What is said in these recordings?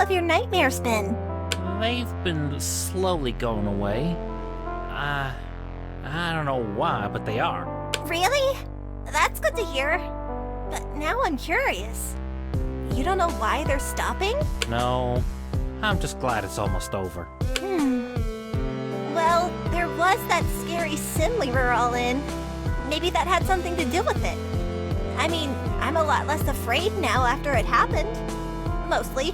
have your nightmares been? They've been slowly going away. I don't know why, but they are. Really? That's good to hear. But now I'm curious. You don't know why they're stopping? No, I'm just glad it's almost over. Well, there was that scary sim we were all in. Maybe that had something to do with it. I mean, I'm a lot less afraid now after it happened. Mostly.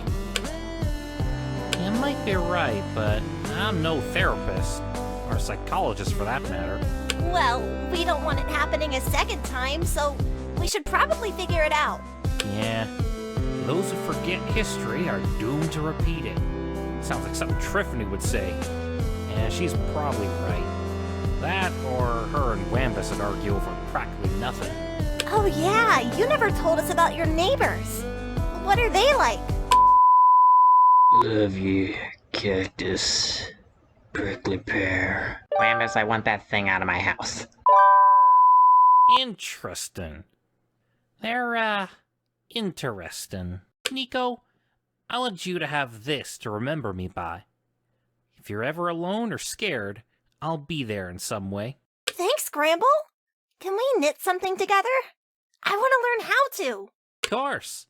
You might be right, but I'm no therapist, or psychologist for that matter. Well, we don't want it happening a second time, so we should probably figure it out. Yeah, those who forget history are doomed to repeat it. Sounds like something Triffany would say. Yeah, she's probably right. That, or her and Wambus would argue over practically nothing. Oh yeah, you never told us about your neighbors. What are they like? Love you, cactus. Prickly pear. Wambus, I want that thing out of my house. Interesting. They're, interesting. Nico, I want you to have this to remember me by. If you're ever alone or scared, I'll be there in some way. Thanks, Gramble. Can we knit something together? I want to learn how to. Of course.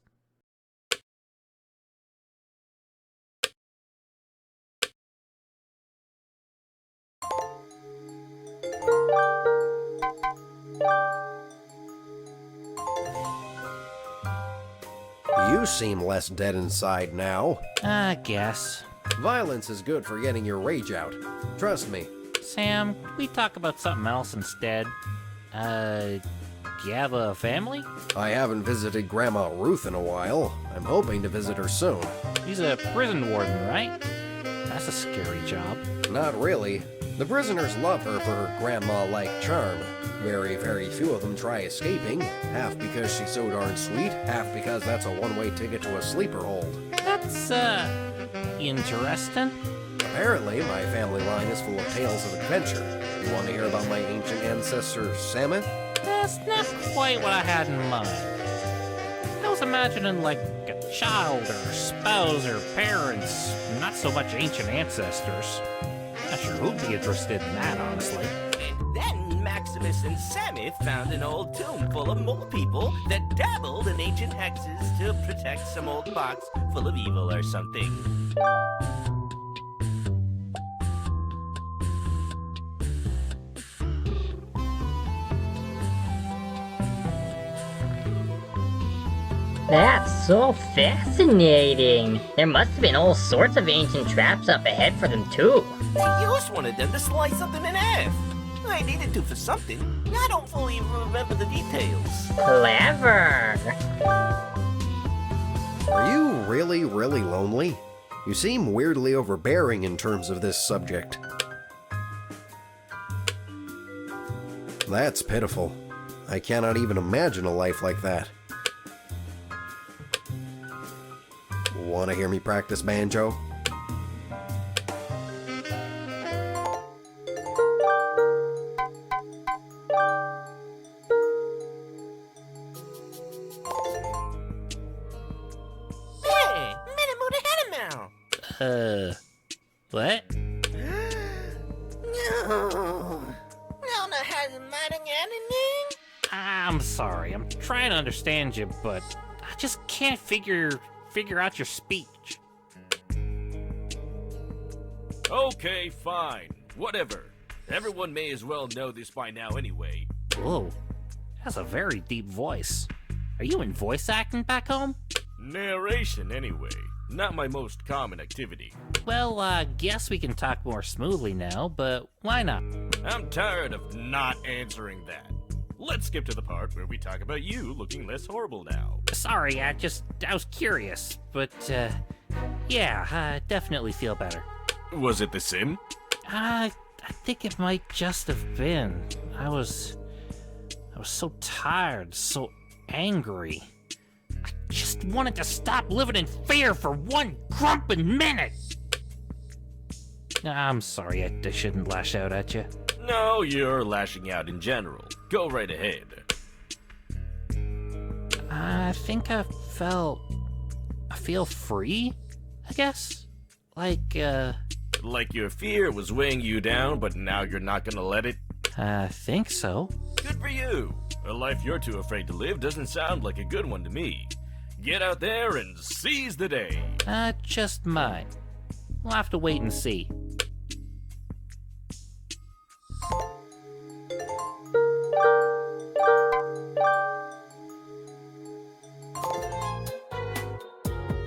You seem less dead inside now. I guess. Violence is good for getting your rage out. Trust me. Sam, can we talk about something else instead? Do you have a family? I haven't visited Grandma Ruth in a while. I'm hoping to visit her soon. She's a prison warden, right? That's a scary job. Not really. The prisoners love her for her grandma-like charm. Very, very few of them try escaping, half because she's so darn sweet, half because that's a one-way ticket to a sleeper hold. That's, interesting. Apparently, my family line is full of tales of adventure. You want to hear about my ancient ancestor, Samuth? That's not quite what I had in mind. I was imagining like a child or spouse or parents, not so much ancient ancestors. Not sure who'd be interested in that, honestly. And then Maximus and Samuth found an old tomb full of mole people that dabbled in ancient hexes to protect some old box full of evil or something. That's so fascinating. There must have been all sorts of ancient traps up ahead for them too. I used one of them to slice something in half. I needed to for something. I don't fully remember the details. Clever. Are you really, really lonely? You seem weirdly overbearing in terms of this subject. That's pitiful. I cannot even imagine a life like that. Want to hear me practice banjo? Hey, Minute What? No. Nona hasn't mind anything. I'm sorry, I'm trying to understand you, but I just can't figure out your speech. Okay, fine. Whatever. Everyone may as well know this by now anyway. Whoa, that's a very deep voice. Are you in voice acting back home? Narration, anyway. Not my most common activity. Well, I guess we can talk more smoothly now, but why not? I'm tired of not answering that. Let's skip to the part where we talk about you looking less horrible now. Sorry, I was curious, but, yeah, I definitely feel better. Was it the sim? I think it might just have been. I was so tired, so angry. I just wanted to stop living in fear for one grumpin' minute. I'm sorry, I shouldn't lash out at you. No, you're lashing out in general. Go right ahead. I think I feel free I guess. Like Like your fear was weighing you down, but now you're not gonna let it? I think so. Good for you. A life you're too afraid to live doesn't sound like a good one to me. Get out there and seize the day. Just might. We'll have to wait and see.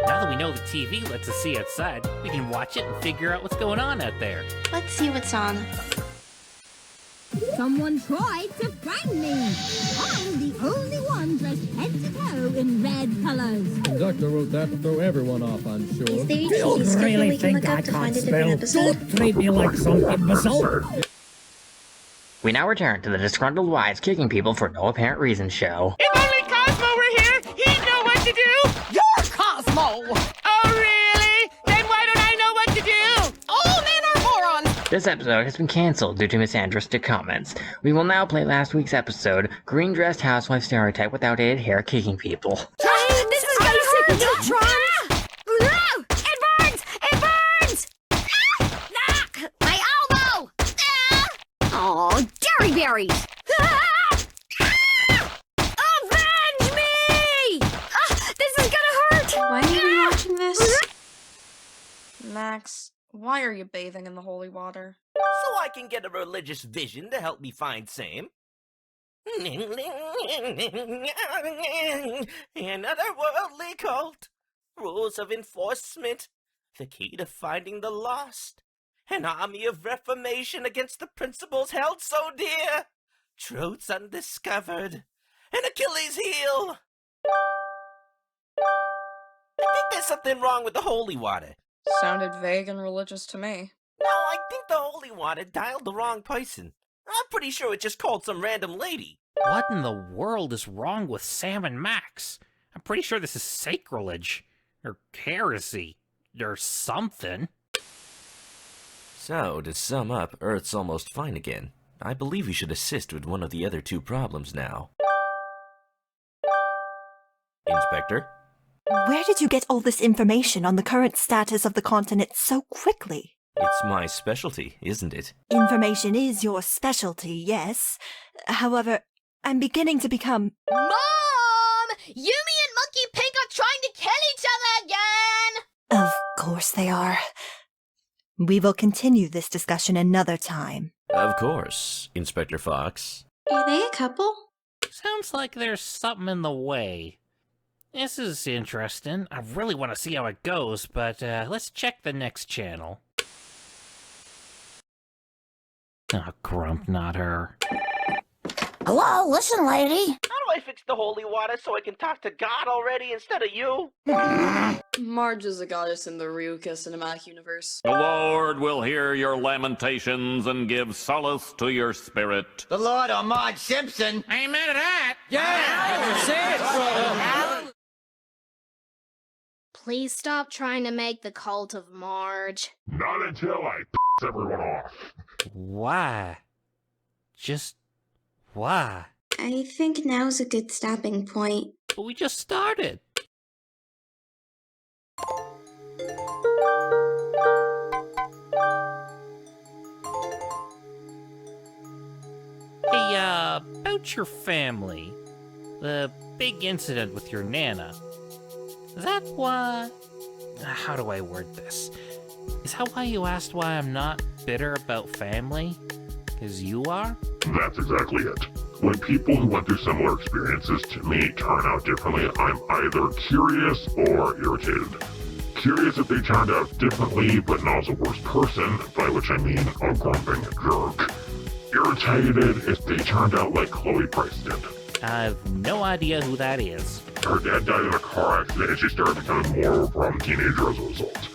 Now that we know the TV lets us see outside, we can watch it and figure out what's going on out there. Let's see what's on. Someone tried to frighten me. I'm the only one dressed head to toe in red colors. Conductor wrote that to throw everyone off, I'm sure. Is there a TV schedule we can look up to find a different episode? Don't treat me like some imbecile. We now return to the disgruntled wives kicking people for no apparent reason show. If only Cosmo were here, he'd know what to do! You're Cosmo! Oh, really? Then why don't I know what to do? All men are morons! This episode has been cancelled due to misandristic comments. We will now play last week's episode, Green Dressed Housewife Stereotype with Outdated Hair Kicking People. This is gonna hurt! It burns! It burns! My elbow! Oh, dairy berries! Avenge me! This is gonna hurt! Why are we watching this? Max, why are you bathing in the holy water? So I can get a religious vision to help me find Sam. Another worldly cult. Rules of enforcement. The key to finding the lost. An army of reformation against the principles held so dear. Truths undiscovered. An Achilles heel. I think there's something wrong with the holy water. Sounded vague and religious to me. No, I think the holy water dialed the wrong person. I'm pretty sure it just called some random lady. What in the world is wrong with Sam and Max? I'm pretty sure this is sacrilege. Or heresy. Or something. So, to sum up, Earth's almost fine again. I believe we should assist with one of the other two problems now. Inspector? Where did you get all this information on the current status of the continent so quickly? It's my specialty, isn't it? Information is your specialty, yes. However, I'm beginning to become... Mom! Yumi and Monkey Pink are trying to kill each other again! Of course they are. We will continue this discussion another time. Of course, Inspector Fox. Are they a couple? Sounds like there's something in the way. This is interesting. I really want to see how it goes, but let's check the next channel. Oh, Grump, not her. Hello, listen, lady. How do I fix the holy water so I can talk to God already instead of you? Marge is a goddess in the Ryuka cinematic universe. The Lord will hear your lamentations and give solace to your spirit. The Lord or Marge Simpson. I ain't mad at that. Yeah, say it, brother. Please stop trying to make the cult of Marge. Not until I piss everyone off. Why? Just why? I think now's a good stopping point. But we just started. Hey, about your family. The big incident with your Nana. Is that why... How do I word this? Is that why you asked why I'm not bitter about family? 'Cause you are? That's exactly it. When people who went through similar experiences to me turn out differently, I'm either curious or irritated. Curious if they turned out differently, but not as a worse person, by which I mean a grumping jerk. Irritated if they turned out like Chloe Price did. I've no idea who that is. Her dad died in a car accident and she started becoming more of a problem teenager as a result.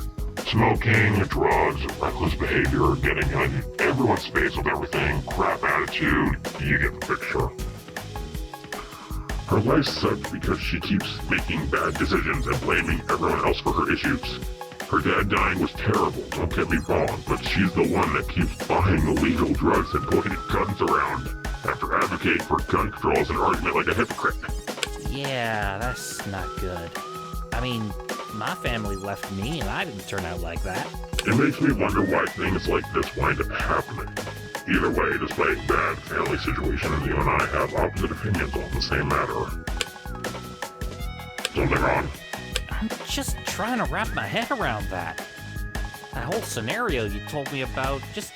Smoking, drugs, reckless behavior, getting in everyone's face with everything, crap attitude, you get the picture. Her life sucks because she keeps making bad decisions and blaming everyone else for her issues. Her dad dying was terrible, don't get me wrong, but she's the one that keeps buying illegal drugs and pointing guns around after advocating for gun control as an argument like a hypocrite. Yeah, that's not good. I mean, My family left me, and I didn't turn out like that. It makes me wonder why things like this wind up happening. Either way, despite bad family situations, you and I have opposite opinions on the same matter. Something wrong? I'm just trying to wrap my head around that. That whole scenario you told me about just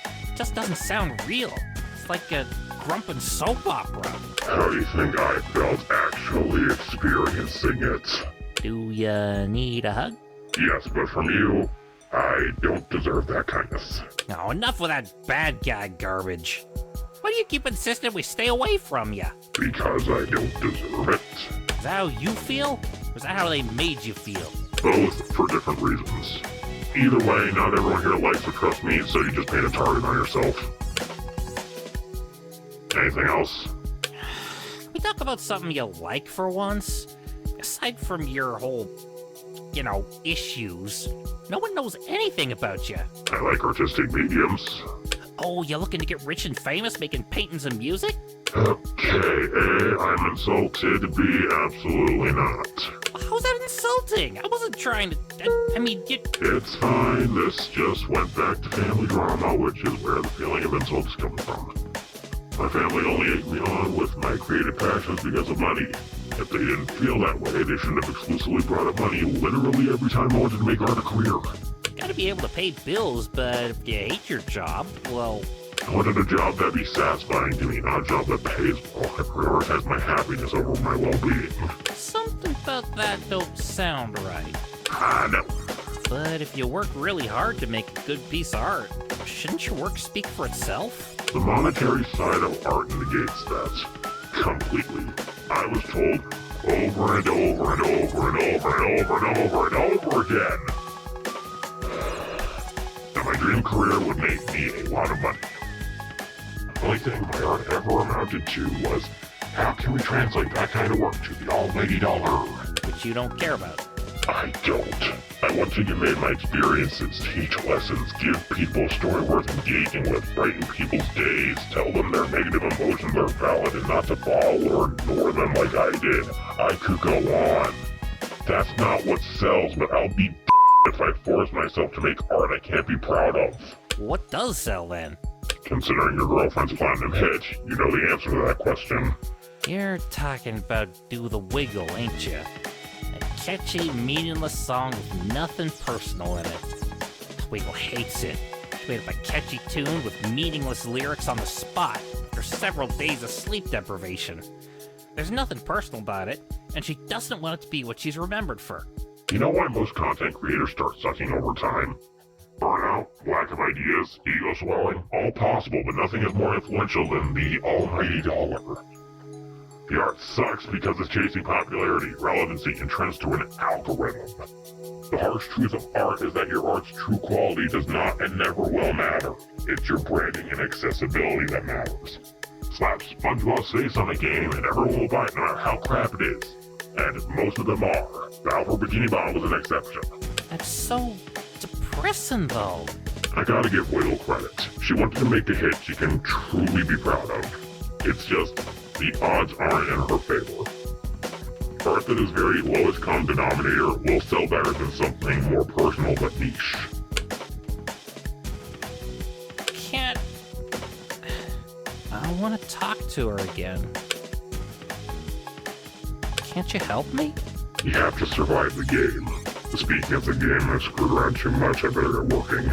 doesn't sound real. It's like a grumpin' soap opera. How do you think I felt actually experiencing it? Do ya need a hug? Yes, but from you, I don't deserve that kindness. No, enough with that bad guy garbage. Why do you keep insisting we stay away from ya? Because I don't deserve it. Is that how you feel? Or is that how they made you feel? Both for different reasons. Either way, not everyone here likes or trusts me, so you just made a target on yourself. Anything else? We talk about something you like for once? Aside from your whole, issues, no one knows anything about you. I like artistic mediums. Oh, you looking to get rich and famous making paintings and music? Okay, A, I'm insulted. B, absolutely not. How's that insulting? I wasn't trying to... It's fine. This just went back to family drama, which is where the feeling of insult is coming from. My family only egged me on with my creative passions because of money. If they didn't feel that way, they shouldn't have exclusively brought up money literally every time I wanted to make art a career. You gotta be able to pay bills, but if you hate your job, well... I wanted a job that'd be satisfying to me, not a job that pays well. I prioritize my happiness over my well-being. Something about that don't sound right. No. But if you work really hard to make a good piece of art, shouldn't your work speak for itself? The monetary side of art negates that completely. I was told over and over and over and over and over and over and over again that my dream career would make me a lot of money. The only thing my art ever amounted to was, how can we translate that kind of work to the almighty dollar? Which you don't care about. I don't. I want to convey my experiences, teach lessons, give people a story worth engaging with, brighten people's days, tell them their negative emotions are valid and not to bawl or ignore them like I did. I could go on. That's not what sells, but I'll be if I force myself to make art I can't be proud of. What does sell then? Considering your girlfriend's platinum hit, you know the answer to that question. You're talking about Do the Wiggle, ain't you? A catchy, meaningless song with nothing personal in it. Wiggle hates it. She made up a catchy tune with meaningless lyrics on the spot after several days of sleep deprivation. There's nothing personal about it, and she doesn't want it to be what she's remembered for. You know why most content creators start sucking over time? Burnout, lack of ideas, ego swelling, all possible, but nothing is more influential than the almighty dollar. The art sucks because it's chasing popularity, relevancy, and trends through an algorithm. The harsh truth of art is that your art's true quality does not and never will matter. It's your branding and accessibility that matters. Slap SpongeBob's face on a game and everyone will buy it no matter how crap it is. And most of them are. Bow for Bikini Bottom was an exception. That's so depressing, though. I gotta give Wiggle credit. She wanted to make a hit she can truly be proud of. It's just, the odds aren't in her favor. Art that is very lowest common denominator will sell better than something more personal but niche. I want to talk to her again. Can't you help me? You have to survive the game. Speaking of the game, I've screwed around too much, I better get working.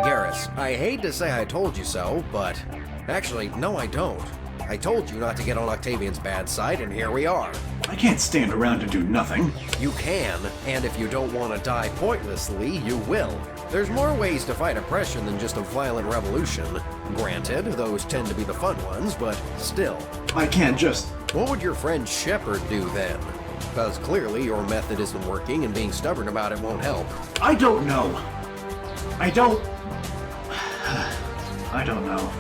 Garrus, I hate to say I told you so, but actually, no I don't. I told you not to get on Octavian's bad side, and here we are. I can't stand around and do nothing. You can, and if you don't want to die pointlessly, you will. There's more ways to fight oppression than just a violent revolution. Granted, those tend to be the fun ones, but still. I can't just... What would your friend Shepard do then? Because clearly your method isn't working, and being stubborn about it won't help. I don't know. I don't know.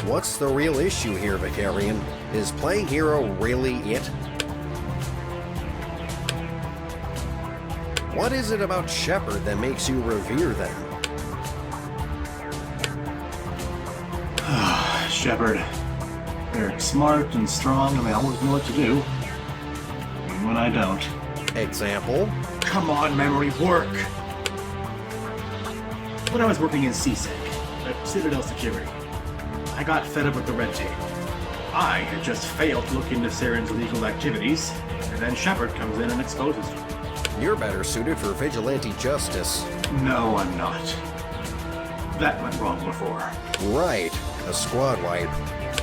What's the real issue here, Vicarian? Is playing hero really it? What is it about Shepard that makes you revere them? Shepard. They're smart and strong, and they always know what to do. And when I don't... Example? Come on, memory, work! When I was working in CSEC, at Citadel Security, I got fed up with the red tape. I had just failed to look into Saren's illegal activities, and then Shepard comes in and exposes them. You're better suited for vigilante justice. No, I'm not. That went wrong before. Right. A squad wipe.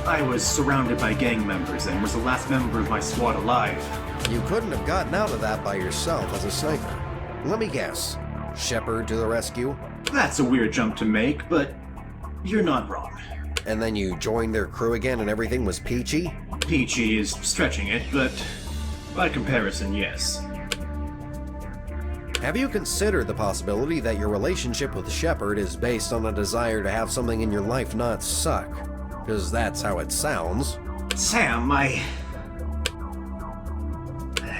I was surrounded by gang members and was the last member of my squad alive. You couldn't have gotten out of that by yourself as a sniper. Let me guess. Shepard to the rescue? That's a weird jump to make, but you're not wrong. And then you joined their crew again and everything was peachy? Peachy is stretching it, but by comparison, yes. Have you considered the possibility that your relationship with Shepard is based on a desire to have something in your life not suck? Because that's how it sounds. Sam, I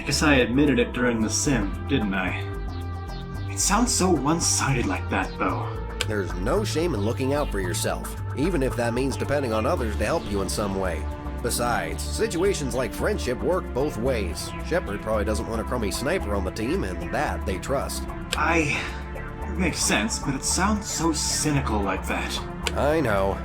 guess I admitted it during the sim, didn't I? It sounds so one-sided like that, though. There's no shame in looking out for yourself, even if that means depending on others to help you in some way. Besides, situations like friendship work both ways. Shepard probably doesn't want a crummy sniper on the team, and that they trust. It makes sense, but it sounds so cynical like that. I know.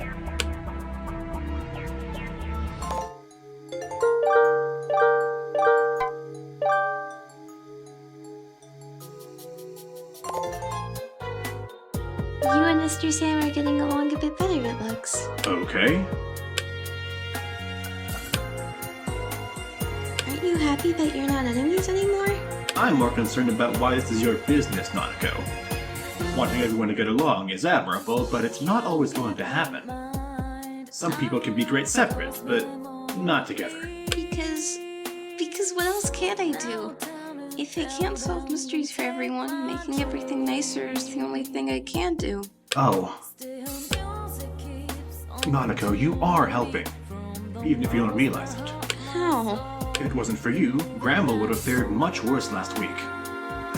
You and Mr. Sam are getting along a bit better, it looks. Okay. Aren't you happy that you're not enemies anymore? I'm more concerned about why this is your business, Nanako. Wanting everyone to get along is admirable, but it's not always going to happen. Some people can be great separate, but not together. Because what else can I do? If I can't solve mysteries for everyone, making everything nicer is the only thing I can do. Oh. Nanako, you are helping. Even if you don't realize it. How? If it wasn't for you, Gramble would have fared much worse last week.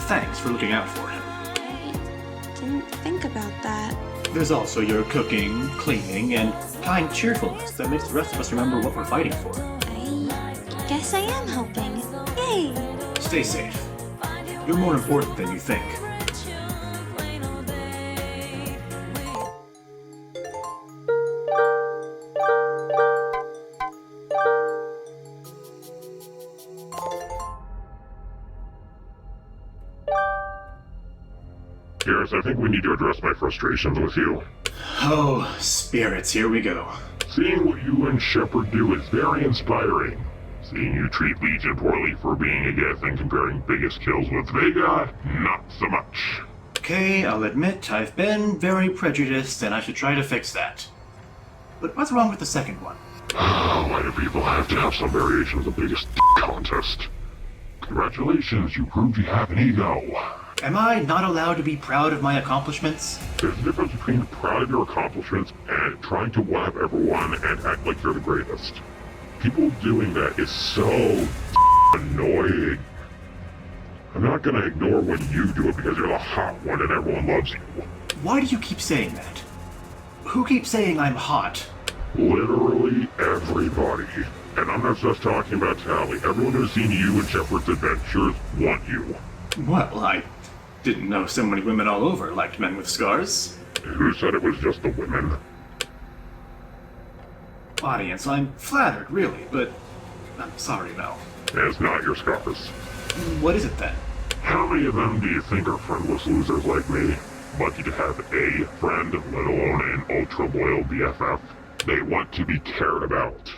Thanks for looking out for him. I didn't think about that. There's also your cooking, cleaning, and kind cheerfulness that makes the rest of us remember what we're fighting for. I guess I am helping. Yay! Stay safe. You're more important than you think. Yes, I think we need to address my frustrations with you. Oh, spirits, here we go. Seeing what you and Shepard do is very inspiring. Seeing you treat Legion poorly for being a guest and comparing biggest kills with Vega, not so much. Okay, I'll admit I've been very prejudiced and I should try to fix that. But what's wrong with the second one? Why do people have to have some variation of the biggest contest? Congratulations, you proved you have an ego. Am I not allowed to be proud of my accomplishments? There's a difference between proud of your accomplishments and trying to one-up everyone and act like you're the greatest. People doing that is so annoying. I'm not gonna ignore when you do it because you're the hot one and everyone loves you. Why do you keep saying that? Who keeps saying I'm hot? Literally everybody. And I'm not just talking about Tally. Everyone who's seen you and Shepard's adventures want you. Well, I didn't know so many women all over liked men with scars. Who said it was just the women? Audience, I'm flattered, really, but I'm sorry, though. It's not your scars. What is it, then? How many of them do you think are friendless losers like me? Lucky to have a friend, let alone an ultra-loyal BFF. They want to be cared about.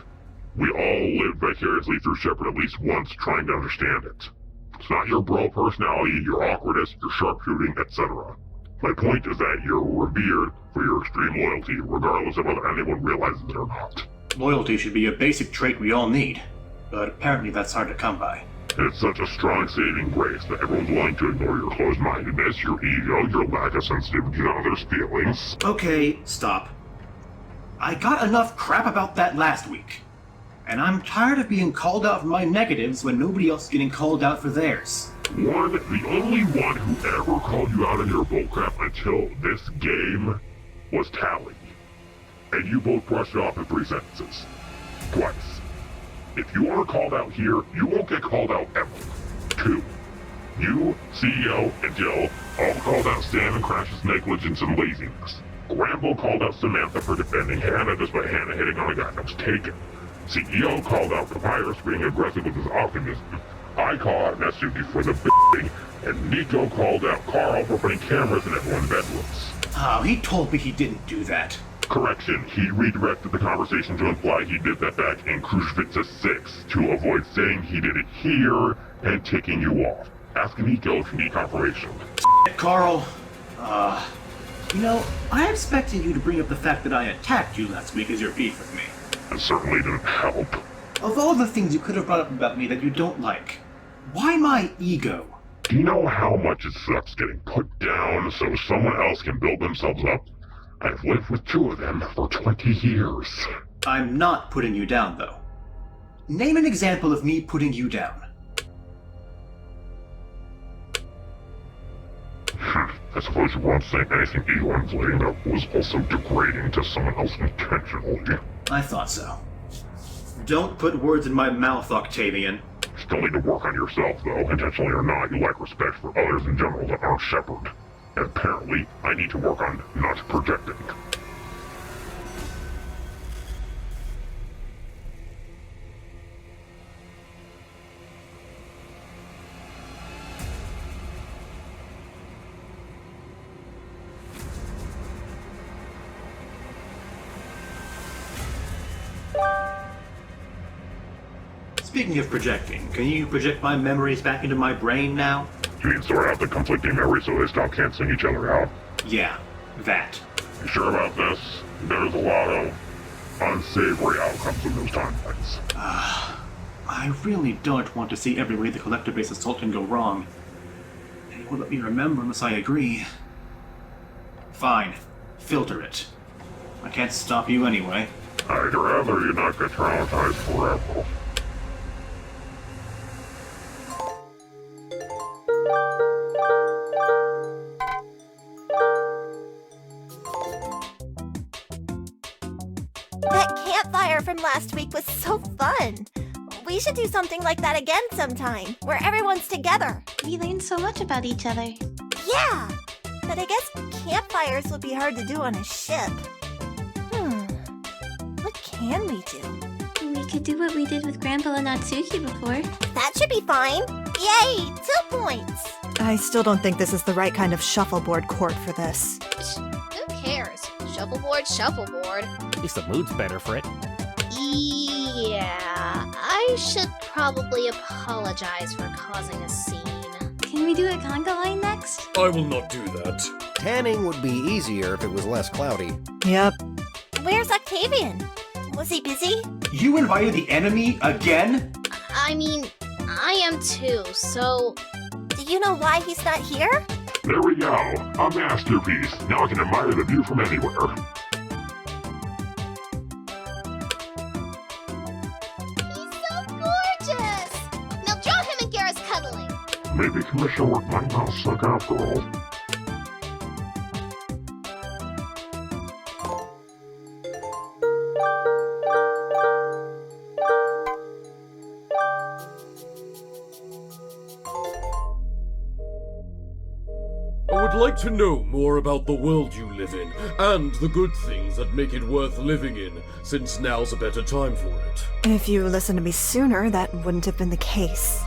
We all live vicariously through Shepard at least once trying to understand it. It's not your bro personality, your awkwardness, your sharpshooting, etc. My point is that you're revered for your extreme loyalty, regardless of whether anyone realizes it or not. Loyalty should be a basic trait we all need, but apparently that's hard to come by. It's such a strong saving grace that everyone's willing to ignore your closed-mindedness, your ego, your lack of sensitivity to others' feelings. Okay, stop. I got enough crap about that last week. And I'm tired of being called out for my negatives when nobody else is getting called out for theirs. The only one who ever called you out on your bullcrap until this game was Tally. and you both brushed it off in 3 sentences. Twice. If you are called out here, you won't get called out ever. 2. You, CEO, and Jill all called out Stan and Crash's negligence and laziness. Gramble called out Samantha for defending Hannah despite Hannah hitting on a guy that was taken. CEO called out Papyrus for being aggressive with his optimism. I call out Natsuki for the b***ing, and Nico called out Carl for putting cameras in everyone's bedrooms. Oh, he told me he didn't do that. Correction, he redirected the conversation to imply he did that back in Krushvitsa 6 to avoid saying he did it here and ticking you off. Ask Nico if you need confirmation. Carl, you know, I expected you to bring up the fact that I attacked you last week as your beef with me. It certainly didn't help. Of all the things you could have brought up about me that you don't like, why my ego? Do you know how much it sucks getting put down so someone else can build themselves up? I've lived with 2 of them for 20 years. I'm not putting you down, though. Name an example of me putting you down. I suppose you won't say anything Elon's letting that was also degrading to someone else intentionally. I thought so. Don't put words in my mouth, Octavian. Still need to work on yourself, though. Intentionally or not, you lack respect for others in general that aren't Shepard. And apparently, I need to work on not projecting. Speaking of projecting, can you project my memories back into my brain now? You mean sort out the conflicting memories so they stop canceling each other out? Yeah, that. You sure about this? There's a lot of unsavory outcomes in those timelines. I really don't want to see every way the collector-based assault can go wrong. It won't let me remember unless I agree. Fine. Filter it. I can't stop you anyway. I'd rather you not get traumatized forever. That campfire from last week was so fun. We should do something like that again sometime, where everyone's together. We learned so much about each other. Yeah, but I guess campfires would be hard to do on a ship. What can we do? We could do what we did with Grandpa and Natsuki before. That should be fine. Yay, 2 points. I still don't think this is the right kind of shuffleboard court for this. Who cares? Shuffleboard, shuffleboard. At least the mood's better for it. Yeah, I should probably apologize for causing a scene. Can we do a conga line next? I will not do that. Tanning would be easier if it was less cloudy. Yep. Where's Octavian? Was he busy? You invited the enemy again? I mean, I am too, so... Do you know why he's not here? There we go. A masterpiece. Now I can admire the view from anywhere. He's so gorgeous! Now draw him and Garrus cuddling. Maybe Commissioner work might not suck after all. I would like to know more about the world you live in, and the good things that make it worth living in, since now's a better time for it. If you listened to me sooner, that wouldn't have been the case.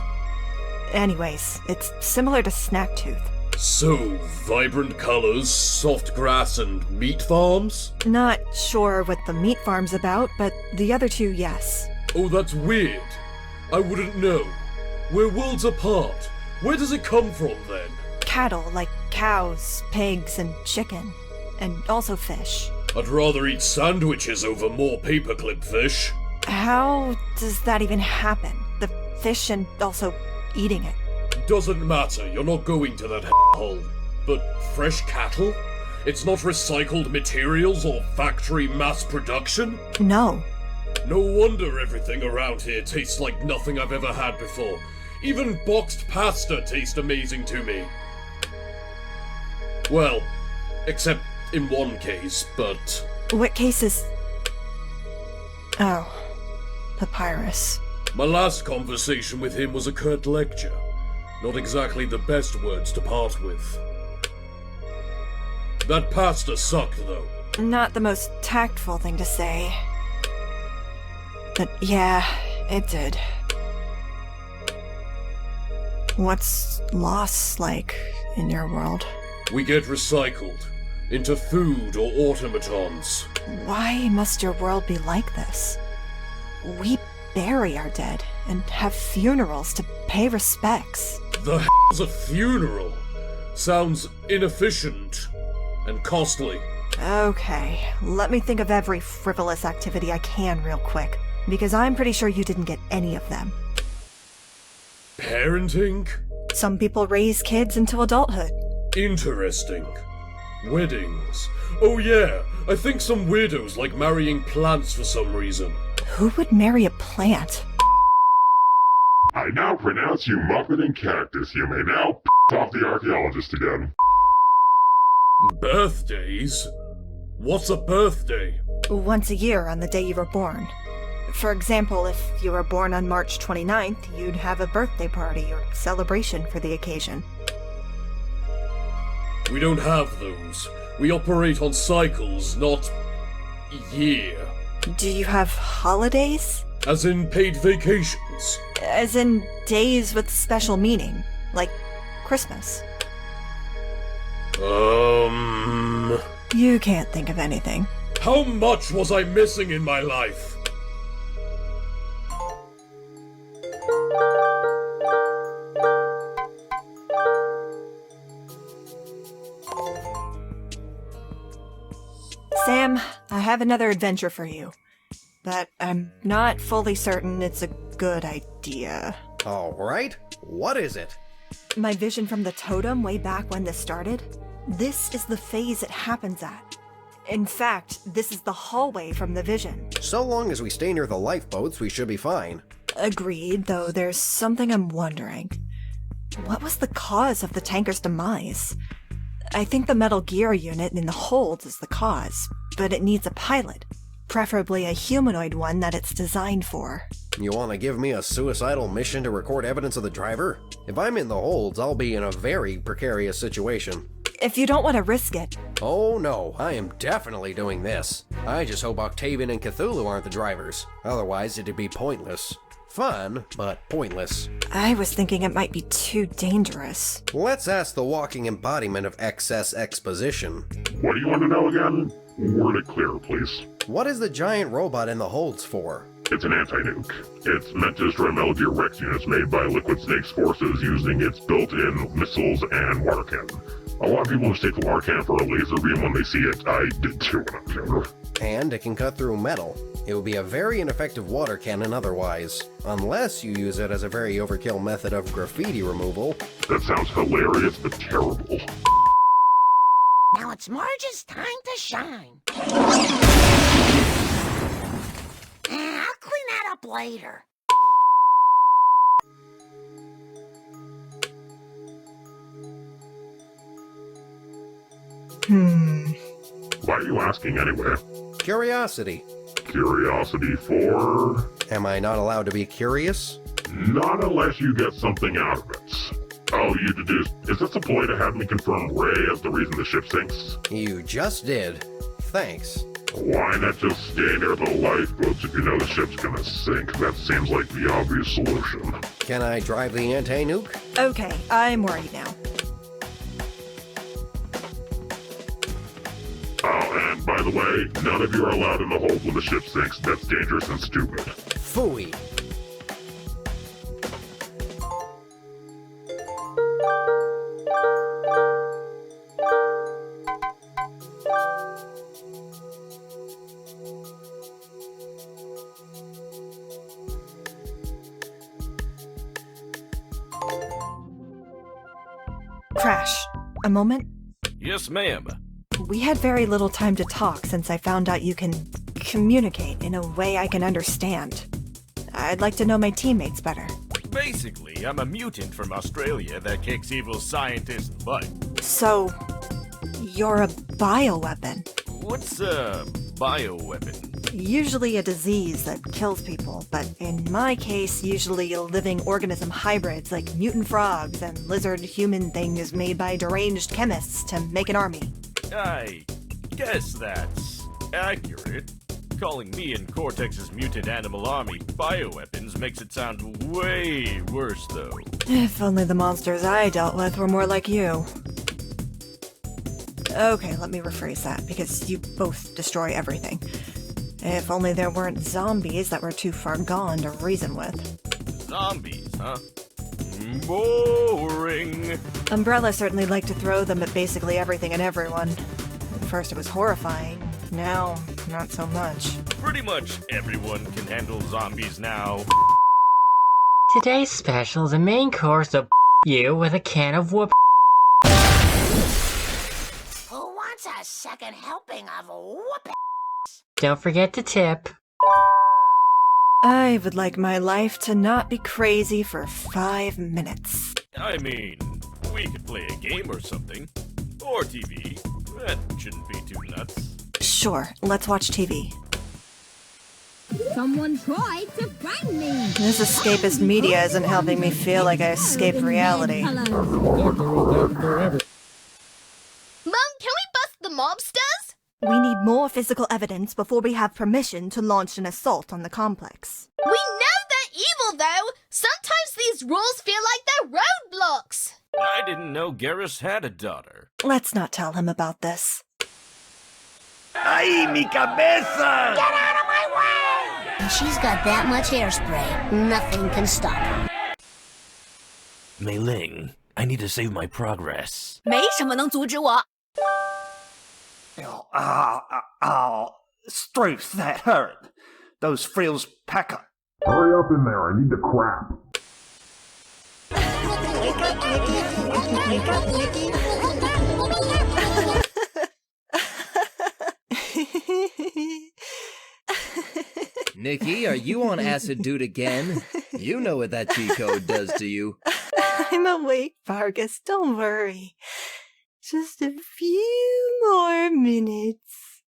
Anyways, it's similar to Snacktooth. So, vibrant colors, soft grass, and meat farms? Not sure what the meat farm's about, but the other 2, yes. Oh, that's weird. I wouldn't know. We're worlds apart. Where does it come from, then? Cattle, like cows, pigs, and chicken. And also fish. I'd rather eat sandwiches over more paperclip fish. How does that even happen? The fish and also eating it? Doesn't matter, you're not going to that hole. But fresh cattle? It's not recycled materials or factory mass production? No. No wonder everything around here tastes like nothing I've ever had before. Even boxed pasta tastes amazing to me. Well, except in one case, but... What case is Oh, Papyrus. My last conversation with him was a curt lecture. Not exactly the best words to part with. That pasta sucked, though. Not the most tactful thing to say. But yeah, it did. What's loss like in your world? We get recycled into food or automatons. Why must your world be like this? We bury our dead and have funerals to pay respects. The hell's a funeral? Sounds inefficient and costly. Okay, let me think of every frivolous activity I can real quick, because I'm pretty sure you didn't get any of them. Parenting? Some people raise kids into adulthood. Interesting. Weddings. Oh yeah, I think some weirdos like marrying plants for some reason. Who would marry a plant? I now pronounce you Muppet and Cactus. You may now off the archaeologist again. Birthdays? What's a birthday? Once a year on the day you were born. For example, if you were born on March 29th, you'd have a birthday party or celebration for the occasion. We don't have those. We operate on cycles, not year. Do you have holidays? As in paid vacations? As in days with special meaning, like Christmas. You can't think of anything. How much was I missing in my life? Sam, I have another adventure for you. But I'm not fully certain it's a good idea. Alright, what is it? My vision from the totem way back when this started? This is the phase it happens at. In fact, this is the hallway from the vision. So long as we stay near the lifeboats, we should be fine. Agreed, though there's something I'm wondering. What was the cause of the tanker's demise? I think the Metal Gear unit in the holds is the cause, but it needs a pilot. Preferably a humanoid one that it's designed for. You want to give me a suicidal mission to record evidence of the driver? If I'm in the holds, I'll be in a very precarious situation. If you don't want to risk it. Oh no, I am definitely doing this. I just hope Octavian and Cthulhu aren't the drivers. Otherwise, it'd be pointless. Fun, but pointless. I was thinking it might be too dangerous. Let's ask the walking embodiment of excess exposition. What do you want to know again? Word it clear, please. What is the giant robot in the holds for? It's an anti-nuke. It's meant to destroy Metal Gear Rex units made by Liquid Snake's forces using its built-in missiles and water cannon. A lot of people mistake the water cannon for a laser beam when they see it. I did too when I was younger. And it can cut through metal. It would be a very ineffective water cannon otherwise, unless you use it as a very overkill method of graffiti removal. That sounds hilarious, but terrible. Now it's Marge's time to shine. I'll clean that up later. Why are you asking anyway? Curiosity. Curiosity for? Am I not allowed to be curious? Not unless you get something out of it. Oh, you deduced. Is this a ploy to have me confirm Ray as the reason the ship sinks? You just did. Thanks. Why not just stay near the lifeboats if you know the ship's gonna sink? That seems like the obvious solution. Can I drive the anti-nuke? Okay, I'm worried now. Oh, and by the way, none of you are allowed in the hold when the ship sinks. That's dangerous and stupid. Phooey. Crash, a moment? Yes, ma'am. We had very little time to talk since I found out you can communicate in a way I can understand. I'd like to know my teammates better. Basically, I'm a mutant from Australia that kicks evil scientists' butt. So, you're a bioweapon. What's a bioweapon? Usually a disease that kills people, but in my case, usually living organism hybrids like mutant frogs and lizard-human things made by deranged chemists to make an army. I guess that's accurate. Calling me and Cortex's mutant animal army bioweapons makes it sound way worse, though. If only the monsters I dealt with were more like you. Okay, let me rephrase that, because you both destroy everything. If only there weren't zombies that were too far gone to reason with. Zombies, huh? Boring. Umbrella certainly liked to throw them at basically everything and everyone. At first it was horrifying. Now, not so much. Pretty much everyone can handle zombies now. Today's special is a main course of you with a can of whoop. Who wants a second helping of whoop? Don't forget to tip. I would like my life to not be crazy for 5 minutes. I mean, we could play a game or something. Or TV. That shouldn't be too nuts. Sure, let's watch TV. Someone tried to find me. This escapist media isn't helping me feel like I escaped reality. Mom, can we bust the mobsters? We need more physical evidence before we have permission to launch an assault on the complex. We know they're evil, though. Sometimes these rules feel like they're roadblocks. I didn't know Garrus had a daughter. Let's not tell him about this. ¡Ay, mi cabeza! Get out of my way! And she's got that much hairspray, nothing can stop her. Mei Ling, I need to save my progress. 没什么能阻止我。 Struth, that hurt. Those frills pack up. Hurry up in there, I need to crap. Nikki, are you on acid dude again? You know what that G-code does to you. I'm awake, Vargas, don't worry. Just a few more minutes.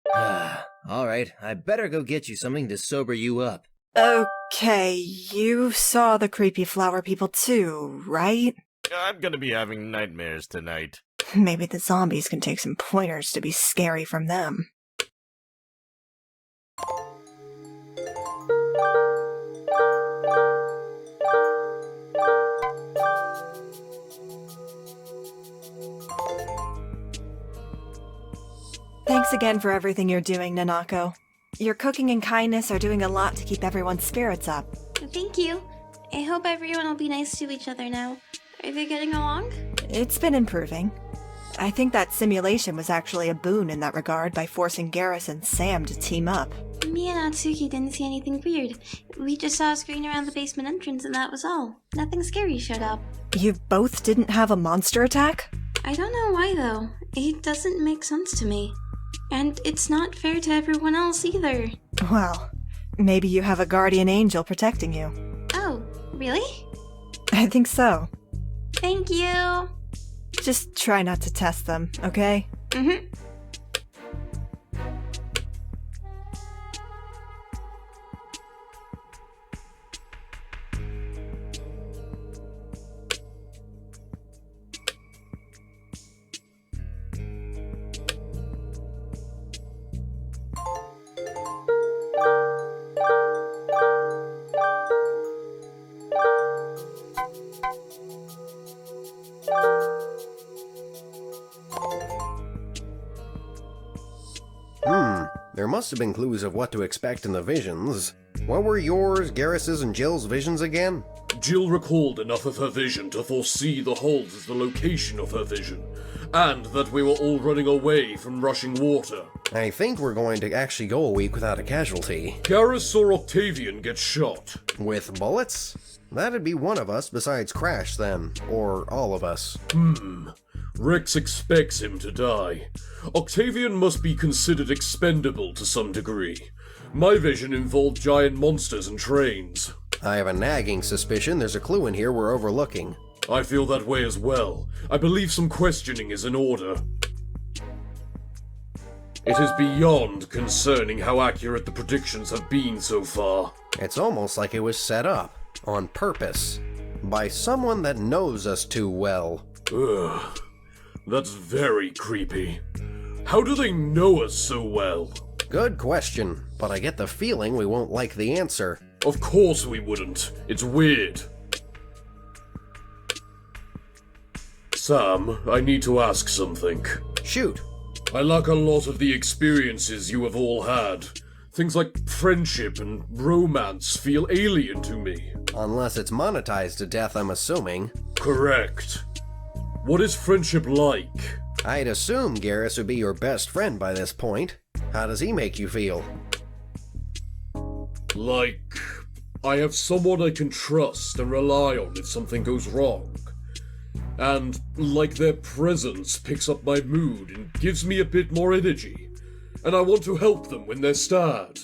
Alright, I better go get you something to sober you up. Okay, you saw the creepy flower people too, right? I'm gonna be having nightmares tonight. Maybe the zombies can take some pointers to be scary from them. Thanks again for everything you're doing, Nanako. Your cooking and kindness are doing a lot to keep everyone's spirits up. Thank you. I hope everyone will be nice to each other now. Are they getting along? It's been improving. I think that simulation was actually a boon in that regard by forcing Garrus and Sam to team up. Me and Atsuki didn't see anything weird. We just saw a screen around the basement entrance and that was all. Nothing scary showed up. You both didn't have a monster attack? I don't know why though. It doesn't make sense to me. And it's not fair to everyone else either. Well, maybe you have a guardian angel protecting you. Oh, really? I think so. Thank you. Just try not to test them, okay? Mm-hmm. There must have been clues of what to expect in the visions. What were yours, Garrus's, and Jill's visions again? Jill recalled enough of her vision to foresee the holds as the location of her vision, and that we were all running away from rushing water. I think we're going to actually go a week without a casualty. Garrus saw Octavian get shot. With bullets? That'd be one of us besides Crash, then. Or all of us. Rex expects him to die. Octavian must be considered expendable to some degree. My vision involved giant monsters and trains. I have a nagging suspicion there's a clue in here we're overlooking. I feel that way as well. I believe some questioning is in order. It is beyond concerning how accurate the predictions have been so far. It's almost like it was set up, on purpose, by someone that knows us too well. Ugh, that's very creepy. How do they know us so well? Good question, but I get the feeling we won't like the answer. Of course we wouldn't. It's weird. Sam, I need to ask something. Shoot. I lack a lot of the experiences you have all had. Things like friendship and romance feel alien to me. Unless it's monetized to death, I'm assuming. Correct. What is friendship like? I'd assume Garrus would be your best friend by this point. How does he make you feel? Like, I have someone I can trust and rely on if something goes wrong. And like their presence picks up my mood and gives me a bit more energy. And I want to help them when they're sad.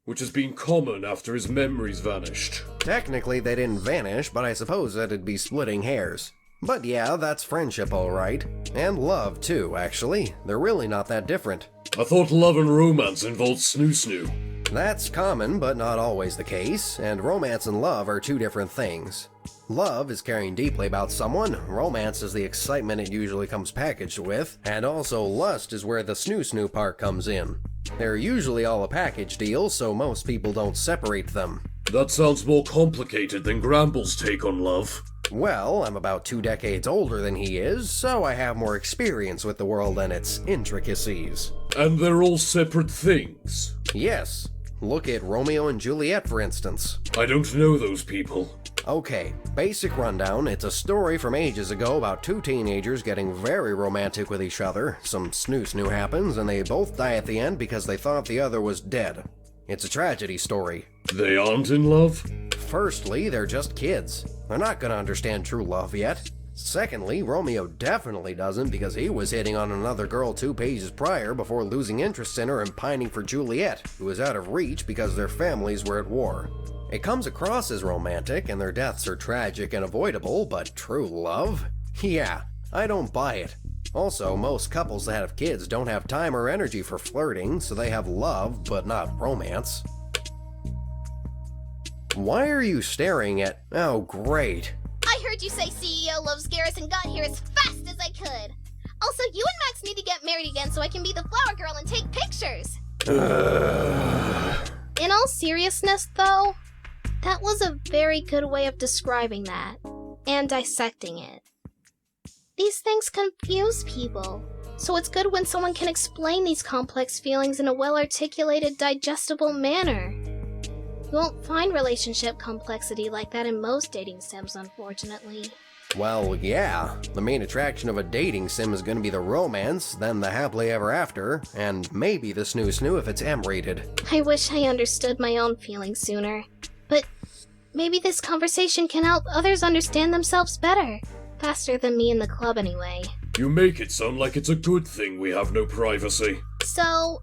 Which has been common after his memories vanished. Technically they didn't vanish, but I suppose that'd be splitting hairs. But yeah, that's friendship alright. And love too, actually. They're really not that different. I thought love and romance involved snoo-snoo. That's common, but not always the case, and romance and love are two different things. Love is caring deeply about someone, romance is the excitement it usually comes packaged with, and also lust is where the snoo-snoo part comes in. They're usually all a package deal, so most people don't separate them. That sounds more complicated than Gramble's take on love. Well, I'm about 2 decades older than he is, so I have more experience with the world and its intricacies. And they're all separate things? Yes. Look at Romeo and Juliet, for instance. I don't know those people. Okay, basic rundown. It's a story from ages ago about 2 teenagers getting very romantic with each other. Some snoo-snoo happens, and they both die at the end because they thought the other was dead. It's a tragedy story. They aren't in love? Firstly, they're just kids. They're not gonna understand true love yet. Secondly, Romeo definitely doesn't because he was hitting on another girl 2 pages prior before losing interest in her and pining for Juliet, who was out of reach because their families were at war. It comes across as romantic and their deaths are tragic and avoidable, but true love? Yeah, I don't buy it. Also, most couples that have kids don't have time or energy for flirting, so they have love, but not romance. Why are you staring at... Oh, great. I heard you say CEO loves Garrus and got here as fast as I could. Also, you and Max need to get married again so I can be the flower girl and take pictures. In all seriousness, though, that was a very good way of describing that, and dissecting it. These things confuse people, so it's good when someone can explain these complex feelings in a well-articulated, digestible manner. You won't find relationship complexity like that in most dating sims, unfortunately. Well, yeah. The main attraction of a dating sim is gonna be the romance, then the happily ever after, and maybe the snoo-snoo if it's M-rated. I wish I understood my own feelings sooner. But maybe this conversation can help others understand themselves better. Faster than me in the club, anyway. You make it sound like it's a good thing we have no privacy. So,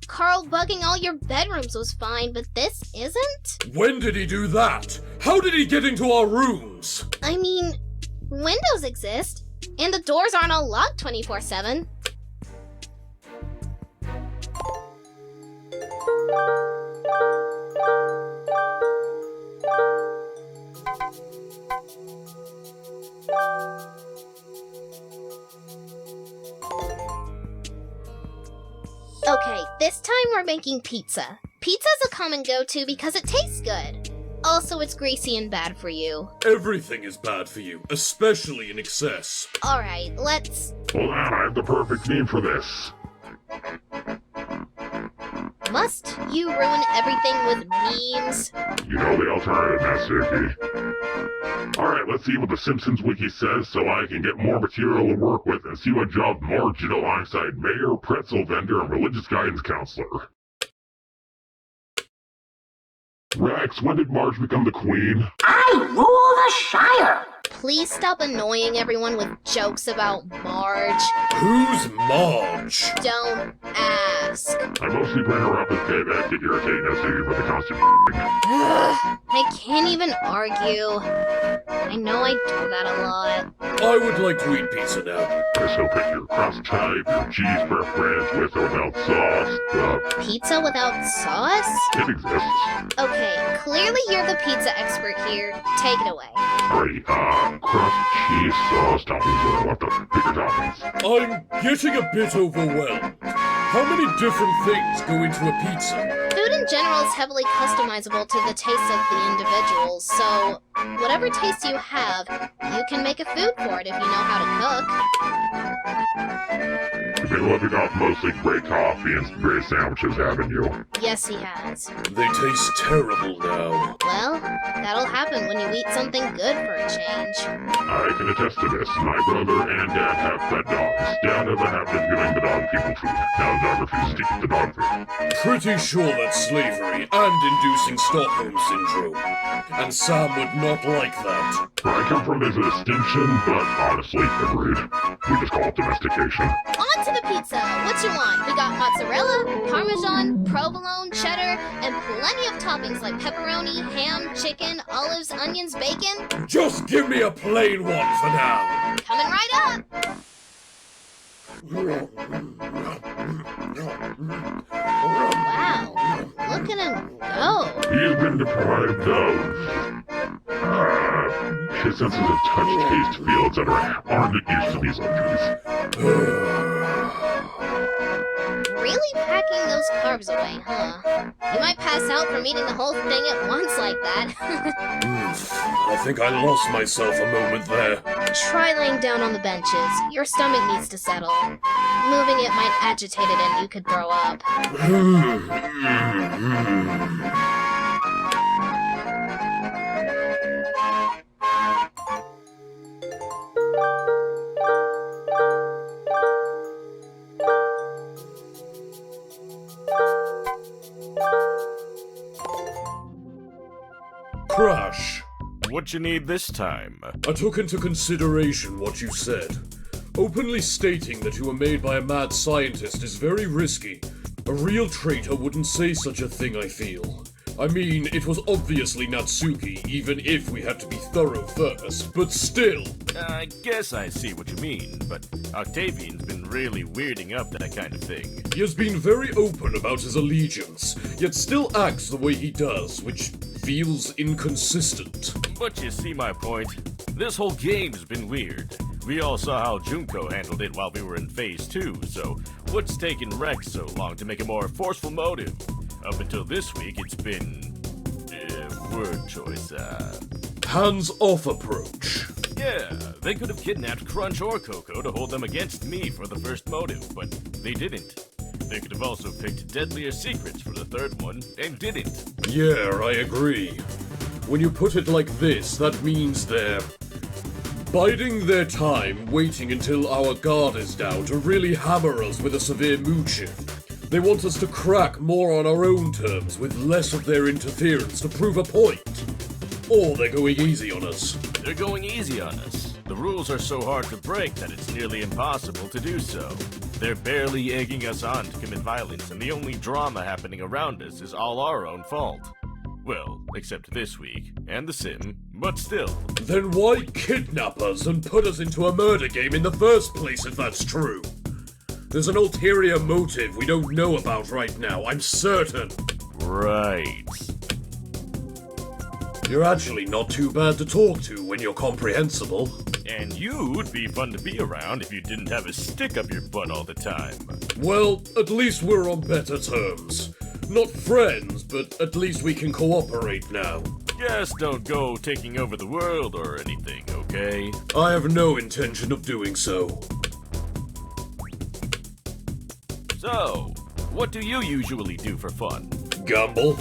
Carl bugging all your bedrooms was fine, but this isn't? When did he do that? How did he get into our rooms? I mean, windows exist, and the doors aren't all locked 24/7. Okay, this time we're making pizza. Pizza's a common go-to because it tastes good. Also, it's greasy and bad for you. Everything is bad for you, especially in excess. Alright, let's... Hold on, I have the perfect name for this. Must you ruin everything with memes? You know the alternative, Natsuki. Alright, let's see what the Simpsons Wiki says so I can get more material to work with and see what job Marge did alongside mayor, pretzel vendor, and religious guidance counselor. Rex, when did Marge become the queen? I rule the Shire! please stop annoying everyone with jokes about Marge? Who's Marge? Don't ask. I mostly bring her up as payback to irritate Nessie with the constant I can't even argue. I know I do that a lot. I would like to eat pizza now. So pick your crust type, your cheese preference, with or without sauce, Pizza without sauce? it exists. Okay, clearly you're the pizza expert here. Take it away. Great, crust, cheese, sauce, toppings, what I want to pick your toppings. I'm getting a bit overwhelmed. How many different things go into a pizza? Food in general is heavily customizable to the tastes of the individuals, so whatever taste you have, you can make a food for it if you know how to cook. They love you got mostly great coffee and some great sandwiches, haven't you? Yes, he has. They taste terrible now. Well, that'll happen when you eat something good for a change. I can attest to this. My brother and dad have pet dogs. Dad has a habit of giving the dog people food. Now the dog refuses to eat the dog food. Pretty sure that's slavery and inducing Stockholm Syndrome. And Sam would not like that. Where I come from, there's a distinction, but honestly, agreed. We just call it domestication. On to the pizza! What you want? We got mozzarella, parmesan, provolone, cheddar, and plenty of toppings like pepperoni, ham, chicken, olives, onions, bacon. Just give me a plain one for now. Coming right up! Wow, look at him go. He's been deprived of his senses of touch, taste, feel, etc. aren't used to these luxuries. Really packing those carbs away, huh? You might pass out from eating the whole thing at once like that. I think I lost myself a moment there. Try laying down on the benches. Your stomach needs to settle. Moving it might agitate it and you could throw up. Crash. What you need this time? I took into consideration what you said. Openly stating that you were made by a mad scientist is very risky. A real traitor wouldn't say such a thing, I feel. I mean, it was obviously Natsuki, even if we had to be thorough first, but still. I guess I see what you mean, but Octavian's been really weirding up that kind of thing. He has been very open about his allegiance, yet still acts the way he does, which feels inconsistent. But you see my point. This whole game's been weird. We all saw how Junko handled it while we were in Phase 2, so what's taken Rex so long to make a more forceful motive? Up until this week, it's been... word choice, hands-off approach. Yeah, they could have kidnapped Crunch or Coco to hold them against me for the first motive, but they didn't. They could have also picked deadlier secrets for the third one, and didn't. Yeah, I agree. When you put it like this, that means they're biding their time, waiting until our guard is down to really hammer us with a severe mood shift. They want us to crack more on our own terms with less of their interference to prove a point. Or they're going easy on us. They're going easy on us. The rules are so hard to break that it's nearly impossible to do so. They're barely egging us on to commit violence, and the only drama happening around us is all our own fault. Well, except this week, and the sim, but still. Then why kidnap us and put us into a murder game in the first place if that's true? There's an ulterior motive we don't know about right now, I'm certain. Right. You're actually not too bad to talk to when you're comprehensible. And you'd be fun to be around if you didn't have a stick up your butt all the time. Well, at least we're on better terms. Not friends, but at least we can cooperate now. Just don't go taking over the world or anything, okay? I have no intention of doing so. So, what do you usually do for fun? Gamble.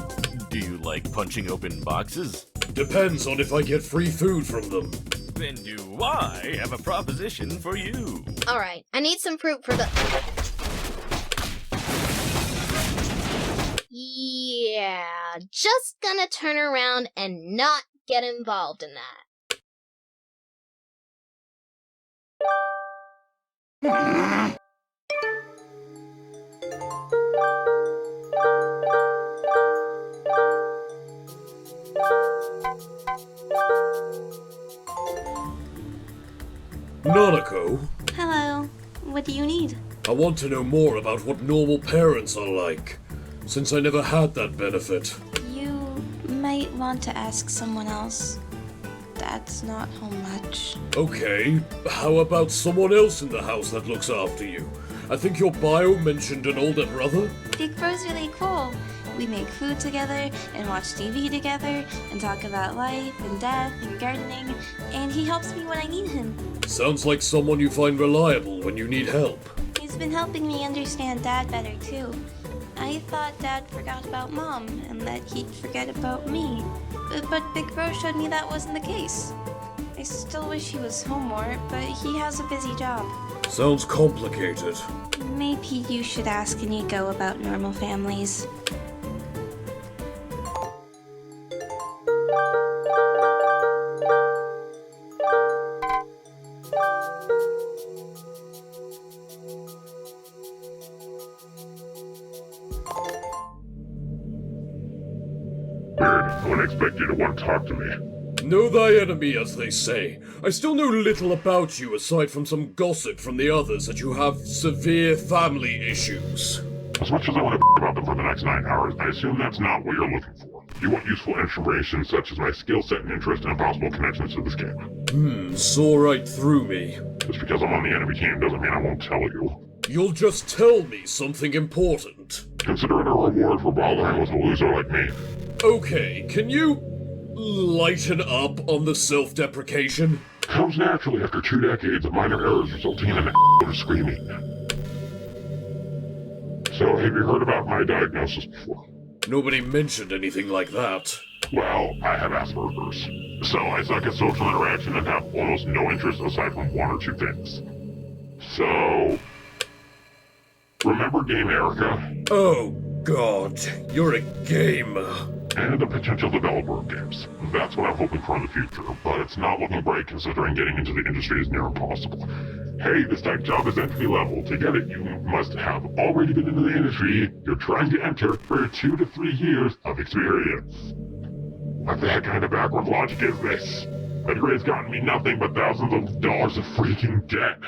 Do you like punching open boxes? Depends on if I get free food from them. Then do I have a proposition for you? Alright, I need some fruit for the... Yeah, just gonna turn around and not get involved in that. Nanako, Hello. What do you need? I want to know more about what normal parents are like, since I never had that benefit. You might want to ask someone else. Dad's not home much. Okay, how about someone else in the house that looks after you? I think your bio mentioned an older brother? Big Bro's really cool. We make food together and watch TV together and talk about life and death and gardening, and he helps me when I need him. Sounds like someone you find reliable when you need help. He's been helping me understand Dad better too. I thought Dad forgot about Mom and that he'd forget about me, but Big Bro showed me that wasn't the case. I still wish he was home more, but he has a busy job. Sounds complicated. Maybe you should ask Nico about normal families. Weird. I wouldn't expect you to want to talk to me. Know thy enemy, as they say. I still know little about you aside from some gossip from the others that you have severe family issues. As much as I want to about them for the next 9 hours, I assume that's not what you're looking for. You want useful information such as my skill set and interest and possible connections to this game. Saw right through me. Just because I'm on the enemy team doesn't mean I won't tell you. You'll just tell me something important. Consider it a reward for bothering with a loser like me. Okay, can you lighten up on the self-deprecation? Comes naturally after 2 decades of minor errors resulting in an of screaming. So, have you heard about my diagnosis before? Nobody mentioned anything like that. Well, I have Asperger's. So, I suck at social interaction and have almost no interest aside from 1 or 2 things. So... remember Game Erica? Oh, God. You're a gamer. And a potential developer of games. That's what I'm hoping for in the future, but it's not looking bright considering getting into the industry is near impossible. Hey, this tech job is entry level. To get it, you must have already been into the industry you're trying to enter for 2 to 3 years of experience. What the heck kind of backward logic is this? My degree has gotten me nothing but thousands of dollars of freaking debt.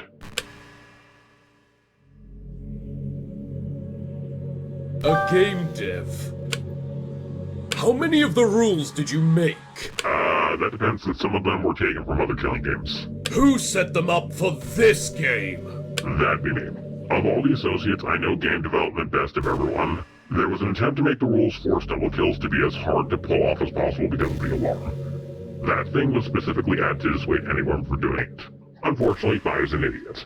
A game dev. How many of the rules did you make? That depends since some of them were taken from other killing games. Who set them up for this game? That'd be me. Of all the associates, I know game development best of everyone. There was an attempt to make the rules for double kills to be as hard to pull off as possible because of the alarm. That thing was specifically added to dissuade anyone from doing it. Unfortunately, I was an idiot.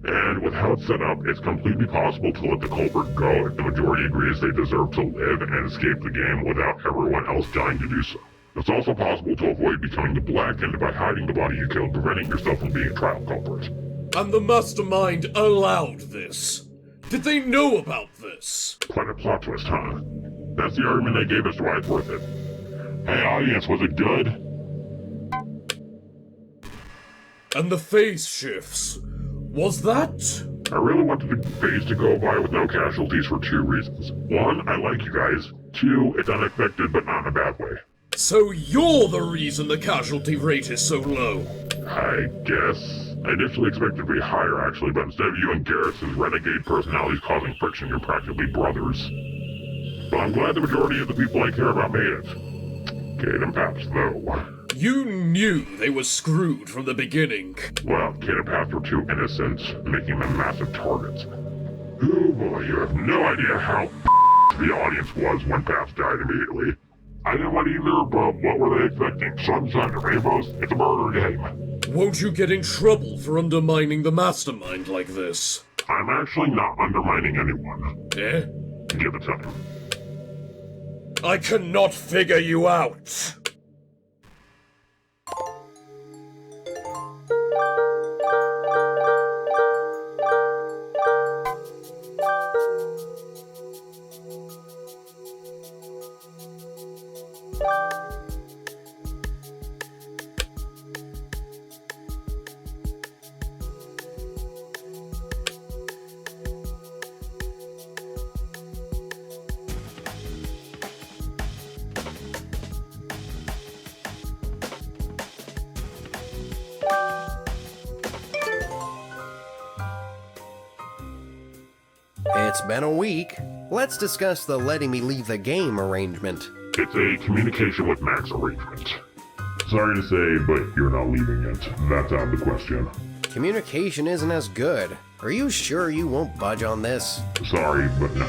And with how it's set up, it's completely possible to let the culprit go if the majority agrees they deserve to live and escape the game without everyone else dying to do so. It's also possible to avoid becoming the blackened by hiding the body you killed, preventing yourself from being a trial culprit. And the mastermind allowed this? Did they know about this? Quite a plot twist, huh? That's the argument they gave as to why it's worth it. Hey audience, was it good? And the phase shifts. Was that? I really wanted the phase to go by with no casualties for 2 reasons. 1, I like you guys. 2, it's unexpected but not in a bad way. So you're the reason the casualty rate is so low? I guess. I initially expected it to be higher actually, but instead of you and Garrison's renegade personalities causing friction, you're practically brothers. But I'm glad the majority of the people I care about made it. Kate and Paps, though. You knew they were screwed from the beginning. Well, Kate and Paps were too innocent, making them massive targets. Oh boy, you have no idea how the audience was when Paps died immediately. I didn't want either, but what were they expecting? Sunshine and rainbows? It's a murder game. Won't you get in trouble for undermining the mastermind like this? I'm actually not undermining anyone. Eh? Give it time. I cannot figure you out. It's been a week. Let's discuss the letting me leave the game arrangement. It's a communication with Max arrangement. Sorry to say, but you're not leaving it. That's out of the question. Communication isn't as good. Are you sure you won't budge on this? Sorry, but no.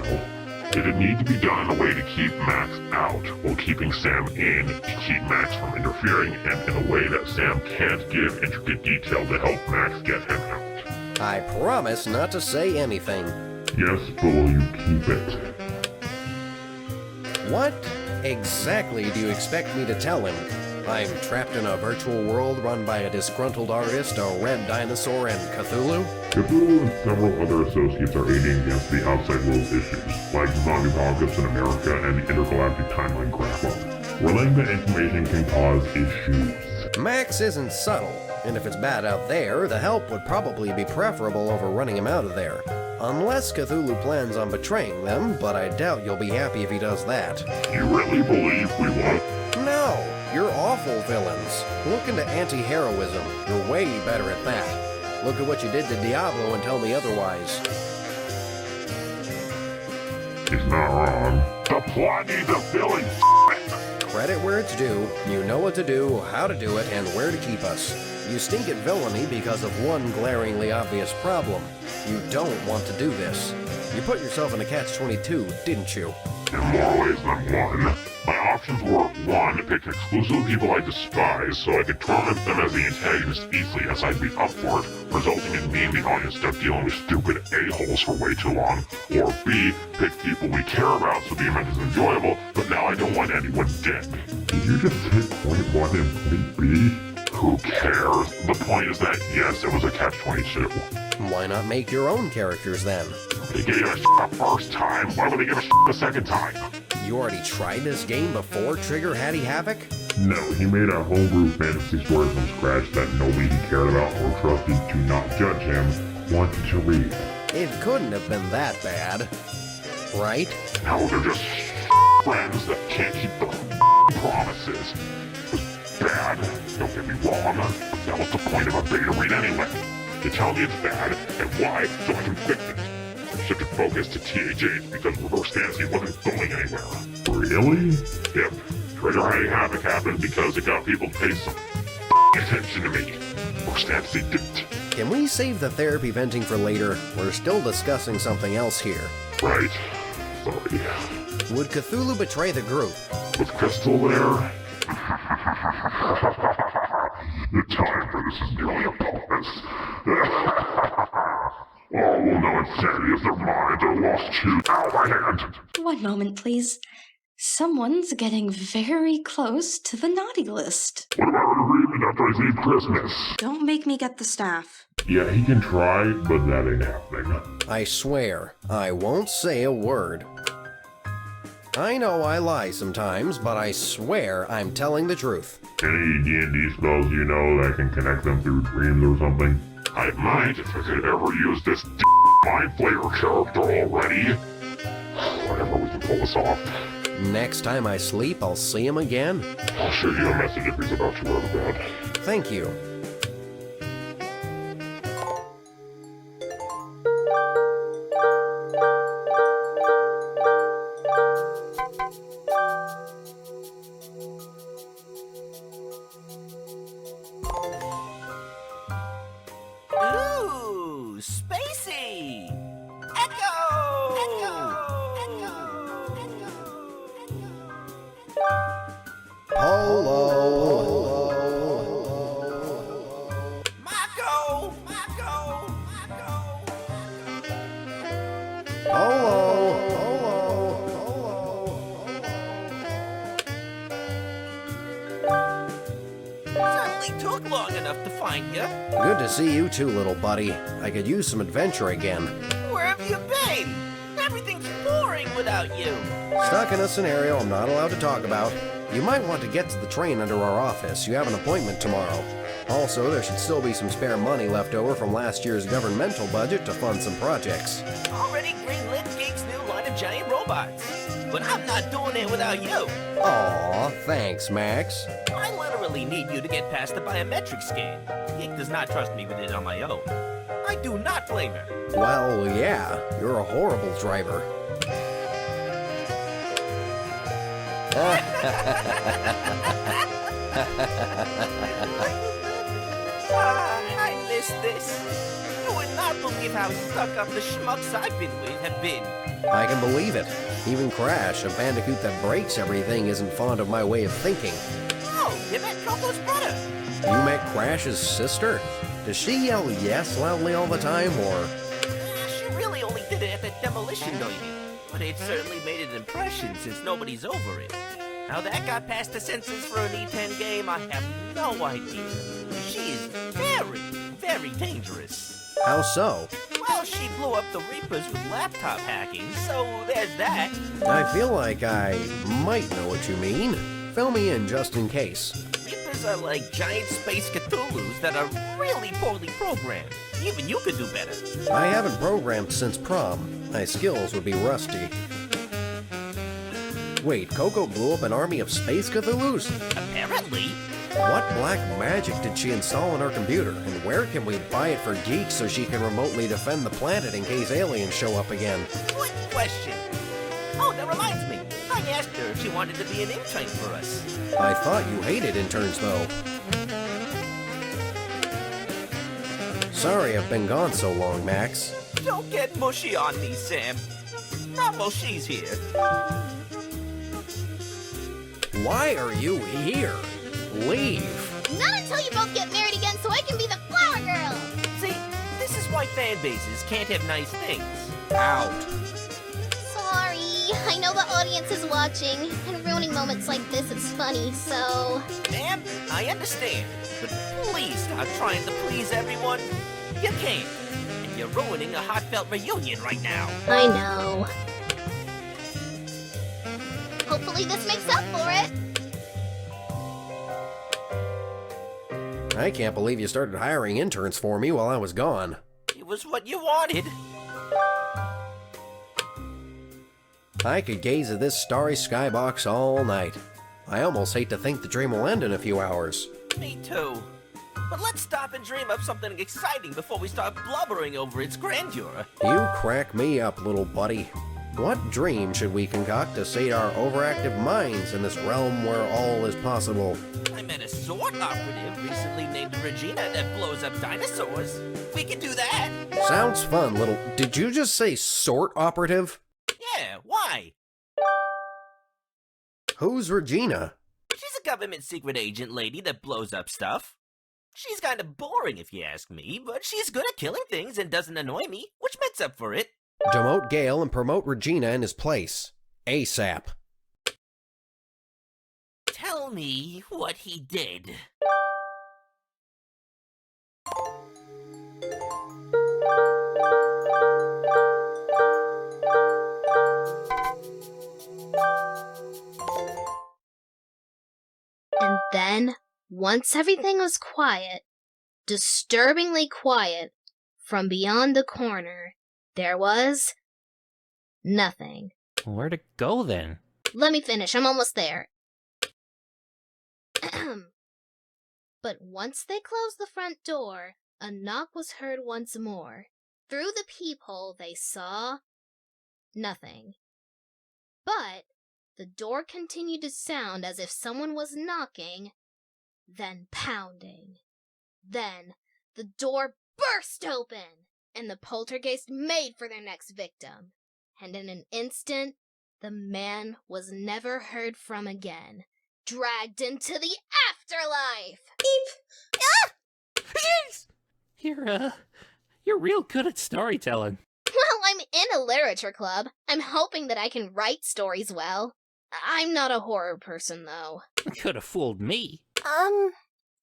It'd need to be done in a way to keep Max out, while keeping Sam in to keep Max from interfering, and in a way that Sam can't give intricate detail to help Max get him out. I promise not to say anything. Yes, but will you keep it? What exactly do you expect me to tell him? I'm trapped in a virtual world run by a disgruntled artist, a red dinosaur, and Cthulhu? Cthulhu and several other associates are aiding against the outside world's issues, like zombie apocalypse in America and the intergalactic timeline crackle. Relaying that information can cause issues. Max isn't subtle, and if it's bad out there, the help would probably be preferable over running him out of there. Unless Cthulhu plans on betraying them, but I doubt you'll be happy if he does that. You really believe we won't? No! You're awful villains. Look into anti-heroism. You're way better at that. Look at what you did to Diablo and tell me otherwise. He's not wrong. The plot needs a villain. Credit where it's due. You know what to do, how to do it, and where to keep us. You stink at villainy because of one glaringly obvious problem. You don't want to do this. You put yourself in a catch-22, didn't you? In more ways than one. My options were, 1, pick exclusive people I despise so I could torment them as the antagonist easily as I'd be up for it, resulting in me and the audience stuck dealing with stupid a-holes for way too long. Or B, pick people we care about so the event is enjoyable, but now I don't want anyone dead. Did you just hit point 1 and point B? Who cares? The point is that, yes, it was a catch-22. Why not make your own characters then? They gave a the first time, why would they give a the second time? You already tried this game before Trigger Hattie Havoc? No, he made a homebrew fantasy story from scratch that nobody he cared about or trusted to not judge him wanted to read. It couldn't have been that bad, right? No, they're just friends that can't keep their promises. It was bad, don't get me wrong, but that was the point of a beta read anyway. To tell me it's bad, and why, so I can fix it. I shifted focus to TH8 because reverse fantasy wasn't going anywhere. Really? Yep. Trigger Hattie Havoc happened because it got people to pay some attention to me. Reverse fantasy didn't. Can we save the therapy venting for later? We're still discussing something else here. Right. Sorry. Would Cthulhu betray the group? With Crystal there? The time for this is nearly upon us. All will know insanity as their minds are lost to out my hand. One moment, please. Someone's getting very close to the naughty list. What about agreement after I leave Christmas? Don't make me get the staff. Yeah, he can try, but that ain't happening. I swear, I won't say a word. I know I lie sometimes, but I swear I'm telling the truth. Any D&D spells you know that can connect them through dreams or something? I might if I could ever use this mind flayer character already. Whatever, we can pull this off. Next time I sleep, I'll see him again. I'll shoot you a message if he's about to go to bed. Thank you. Ooh, spacey! Echo! Polo! Marco! Certainly took long enough to find you. Good to see you too, little buddy. I could use some adventure again. Where have you been? Everything's boring without you. Stuck in a scenario I'm not allowed to talk about. You might want to get to the train under our office. You have an appointment tomorrow. Also, there should still be some spare money left over from last year's governmental budget to fund some projects. Already greenlit Geek's new line of giant robots. But I'm not doing it without you. Aw, thanks, Max. I literally definitely need you to get past the biometric scan. Geek does not trust me with it on my own. I do not blame her. Well, yeah, you're a horrible driver. I miss this. You would not believe how stuck up the schmucks I've been with have been. I can believe it. Even Crash, a bandicoot that breaks everything, isn't fond of my way of thinking. Oh, you met Coco's brother. You met Crash's sister? Does she yell yes loudly all the time, or...? She really only did it at the demolition lady. But it certainly made an impression since nobody's over it. How that got past the censors for an E10 game, I have no idea. She is very, very dangerous. How so? Well, she blew up the Reapers with laptop hacking, so there's that. I feel like I might know what you mean. Fill me in just in case. Reapers are like giant space Cthulhus that are really poorly programmed. Even you could do better. I haven't programmed since prom. My skills would be rusty. Wait, Coco blew up an army of space Cthulhus? Apparently. What black magic did she install on her computer? And where can we buy it for geeks so she can remotely defend the planet in case aliens show up again? Good question. Oh, that reminds me. I asked her if she wanted to be an intern for us. I thought you hated interns, though. Sorry I've been gone so long, Max. Don't get mushy on me, Sam. Not while she's here. Why are you here? Leave. Not until you both get married again so I can be the flower girl! See, this is why fan bases can't have nice things. Out. Sorry, I know the audience is watching, and ruining moments like this is funny, so... Ma'am, I understand, but please stop trying to please everyone. You can't, and you're ruining a heartfelt reunion right now. I know. Hopefully this makes up for it. I can't believe you started hiring interns for me while I was gone. It was what you wanted. I could gaze at this starry skybox all night. I almost hate to think the dream will end in a few hours. Me too. But let's stop and dream up something exciting before we start blubbering over its grandeur. You crack me up, little buddy. What dream should we concoct to sate our overactive minds in this realm where all is possible? I met a sword operative recently named Regina that blows up dinosaurs. We can do that. Sounds fun, little... Did you just say sort operative? Yeah, why? Who's Regina? She's a government secret agent lady that blows up stuff. She's kinda boring if you ask me, but she's good at killing things and doesn't annoy me, which makes up for it. Demote Gale and promote Regina in his place. ASAP. Tell me what he did. And then, once everything was quiet, disturbingly quiet, from beyond the corner, there was... nothing. Where'd it go, then? Let me finish, I'm almost there. But once they closed the front door, a knock was heard once more. Through the peephole they saw... nothing. But the door continued to sound as if someone was knocking, then pounding. Then the door burst open, and the poltergeist made for their next victim. And in an instant, the man was never heard from again, dragged into the afterlife! Eep! Ah! Jeez! You're real good at storytelling. Well, I'm in a literature club. I'm hoping that I can write stories well. I'm not a horror person, though. Could have fooled me.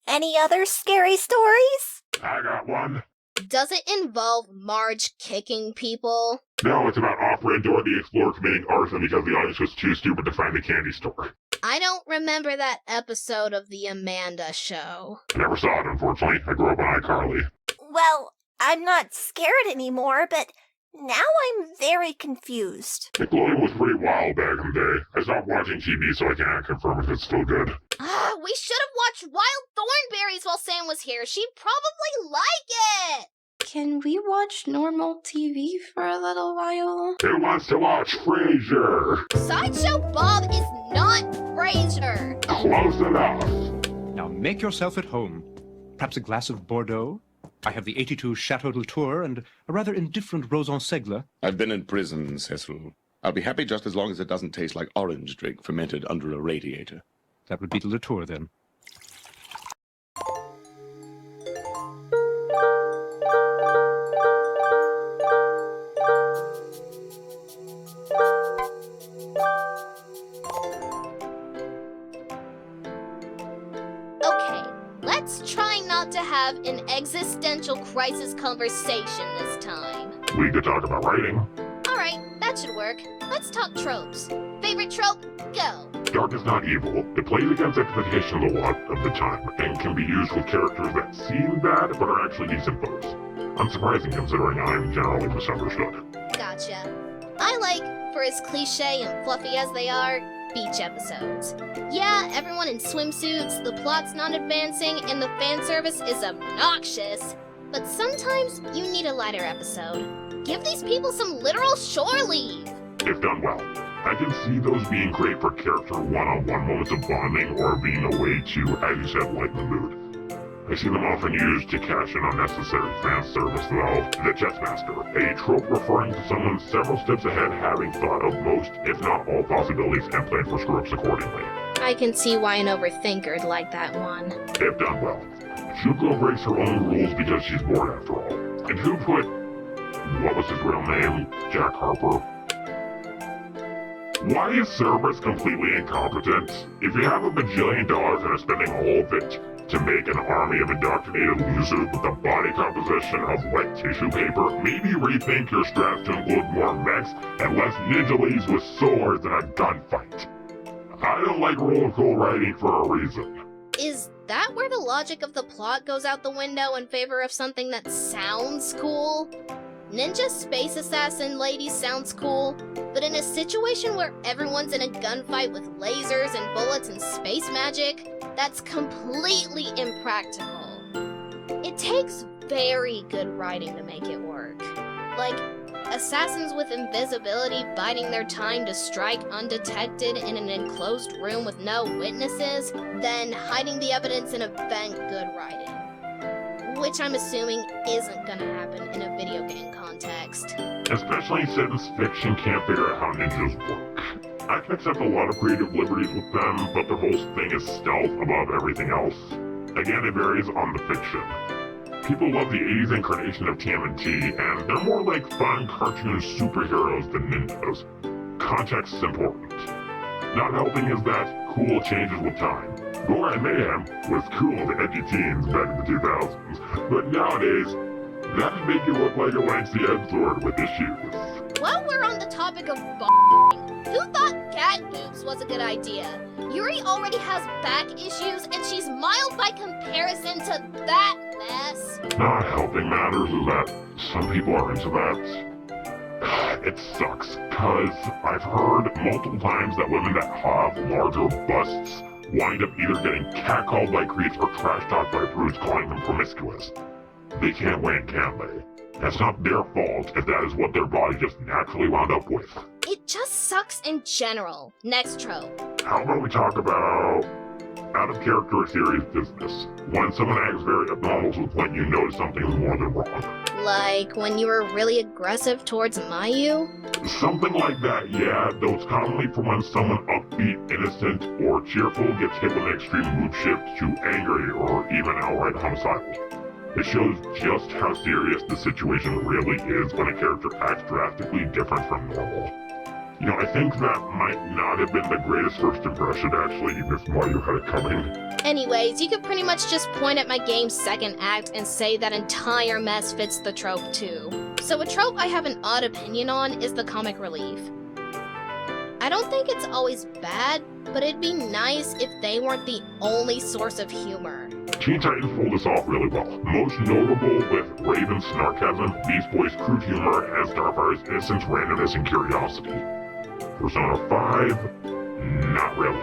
Any other scary stories? I got one. Does it involve Marge kicking people? No, it's about off-brand Dorothy the Explorer committing arson because the audience was too stupid to find the candy store. I don't remember that episode of The Amanda Show. I never saw it, unfortunately. I grew up on iCarly. Well, I'm not scared anymore, but now I'm very confused. Nickelodeon was pretty wild back in the day. I stopped watching TV so I can't confirm if it's still good. We should have watched Wild Thornberries while Sam was here. She'd probably like it! Can we watch normal TV for a little while? Who wants to watch Frasier? Sideshow Bob is not Frasier! Close enough. Now make yourself at home. Perhaps a glass of Bordeaux? I have the 82 Chateau de Tour and a rather indifferent Rosan Segler. I've been in prison, Cecil. I'll be happy just as long as it doesn't taste like orange drink fermented under a radiator. That would be the Latour, then. Okay, let's try not to have an existential crisis conversation this time. We could talk about writing. Alright, that should work. Let's talk tropes. Favorite trope? Go. Dark is not evil. It plays against expectations a lot of the time, and can be used with characters that seem bad, but are actually decent foes. Unsurprising considering I'm generally misunderstood. Gotcha. I like, for as cliche and fluffy as they are, beach episodes. Yeah, everyone in swimsuits, the plot's not advancing, and the fan service is obnoxious. But sometimes you need a lighter episode. Give these people some literal shore leave! If done well. I can see those being great for character one-on-one moments of bonding or being a way to, as you said, lighten the mood. I see them often used to cash in unnecessary fan service though. The Chessmaster, a trope referring to someone several steps ahead having thought of most, if not all possibilities and planned for screw-ups accordingly. I can see why an overthinker'd like that one. If done well. Shuko breaks her own rules because she's bored after all. And who put... what was his real name? Jack Harper? Why is Cerberus completely incompetent? If you have $1 bajillion and are spending all of it to make an army of indoctrinated losers with the body composition of wet tissue paper, maybe rethink your strats to include more mechs and less ninja ladies with swords in a gunfight. I don't like rule cool writing for a reason. Is that where the logic of the plot goes out the window in favor of something that sounds cool? Ninja space assassin lady sounds cool, but in a situation where everyone's in a gunfight with lasers and bullets and space magic, that's completely impractical. It takes very good writing to make it work. Like, assassins with invisibility biding their time to strike undetected in an enclosed room with no witnesses, then hiding the evidence in a vent good writing. Which I'm assuming isn't gonna happen in a video game context. Especially since fiction can't figure out how ninjas work. I can accept a lot of creative liberties with them, but the whole thing is stealth above everything else. Again, it varies on the fiction. People love the 80s incarnation of TMNT, and they're more like fun cartoon superheroes than ninjas. Context is important. Not helping is that cool changes with time. Gore and Mayhem was cool to edgy teens back in the 2000s, but nowadays, that'd make you look like a waxy edgelord with issues. While we're on the topic of who thought cat boobs was a good idea? Yuri already has back issues, and she's mild by comparison to that mess. Not helping matters is that some people are into that. It sucks, cause I've heard multiple times that women that have larger busts wind up either getting catcalled by creeps or trash talked by prudes calling them promiscuous. They can't win, can they? That's not their fault if that is what their body just naturally wound up with. It just sucks in general. Next trope. How about we talk about out of character or serious business? When someone acts very abnormal to the point you notice something is more than wrong. Like when you were really aggressive towards Mayu? Something like that, yeah, though it's commonly for when someone upbeat, innocent, or cheerful gets hit with an extreme mood shift to angry or even outright homicidal. It shows just how serious the situation really is when a character acts drastically different from normal. You know, I think that might not have been the greatest first impression, actually, even if Mario had it coming. Anyways, you could pretty much just point at my game's second act and say that entire mess fits the trope too. So a trope I have an odd opinion on is the comic relief. I don't think it's always bad, but it'd be nice if they weren't the only source of humor. Teen Titans pulled this off really well. Most notable with Raven's sarcasm, Beast Boy's crude humor, and Starfire's innocence, randomness, and curiosity. Persona 5? Not really.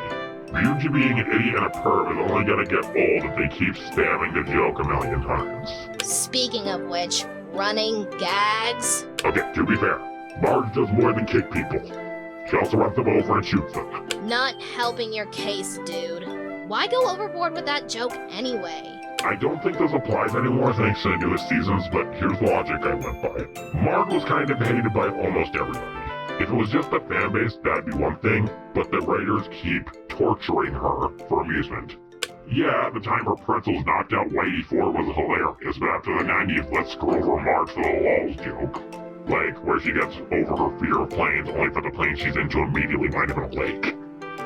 Ryuji being an idiot and a perv is only gonna get old if they keep spamming the joke a million times. Speaking of which, running gags? Okay, to be fair, Marge does more than kick people. She also runs them over and shoots them. Not helping your case, dude. Why go overboard with that joke anyway? I don't think this applies anymore thanks to the newest seasons, but here's the logic I went by. Marge was kind of hated by almost everybody. If it was just the fanbase, that'd be one thing, but the writers keep torturing her for amusement. Yeah, at the time her pretzels knocked out Whitey 4 was hilarious, but after the 90th let's screw over Marge for the lols joke. Like, where she gets over her fear of planes only for the plane she's in to immediately wind up in a lake.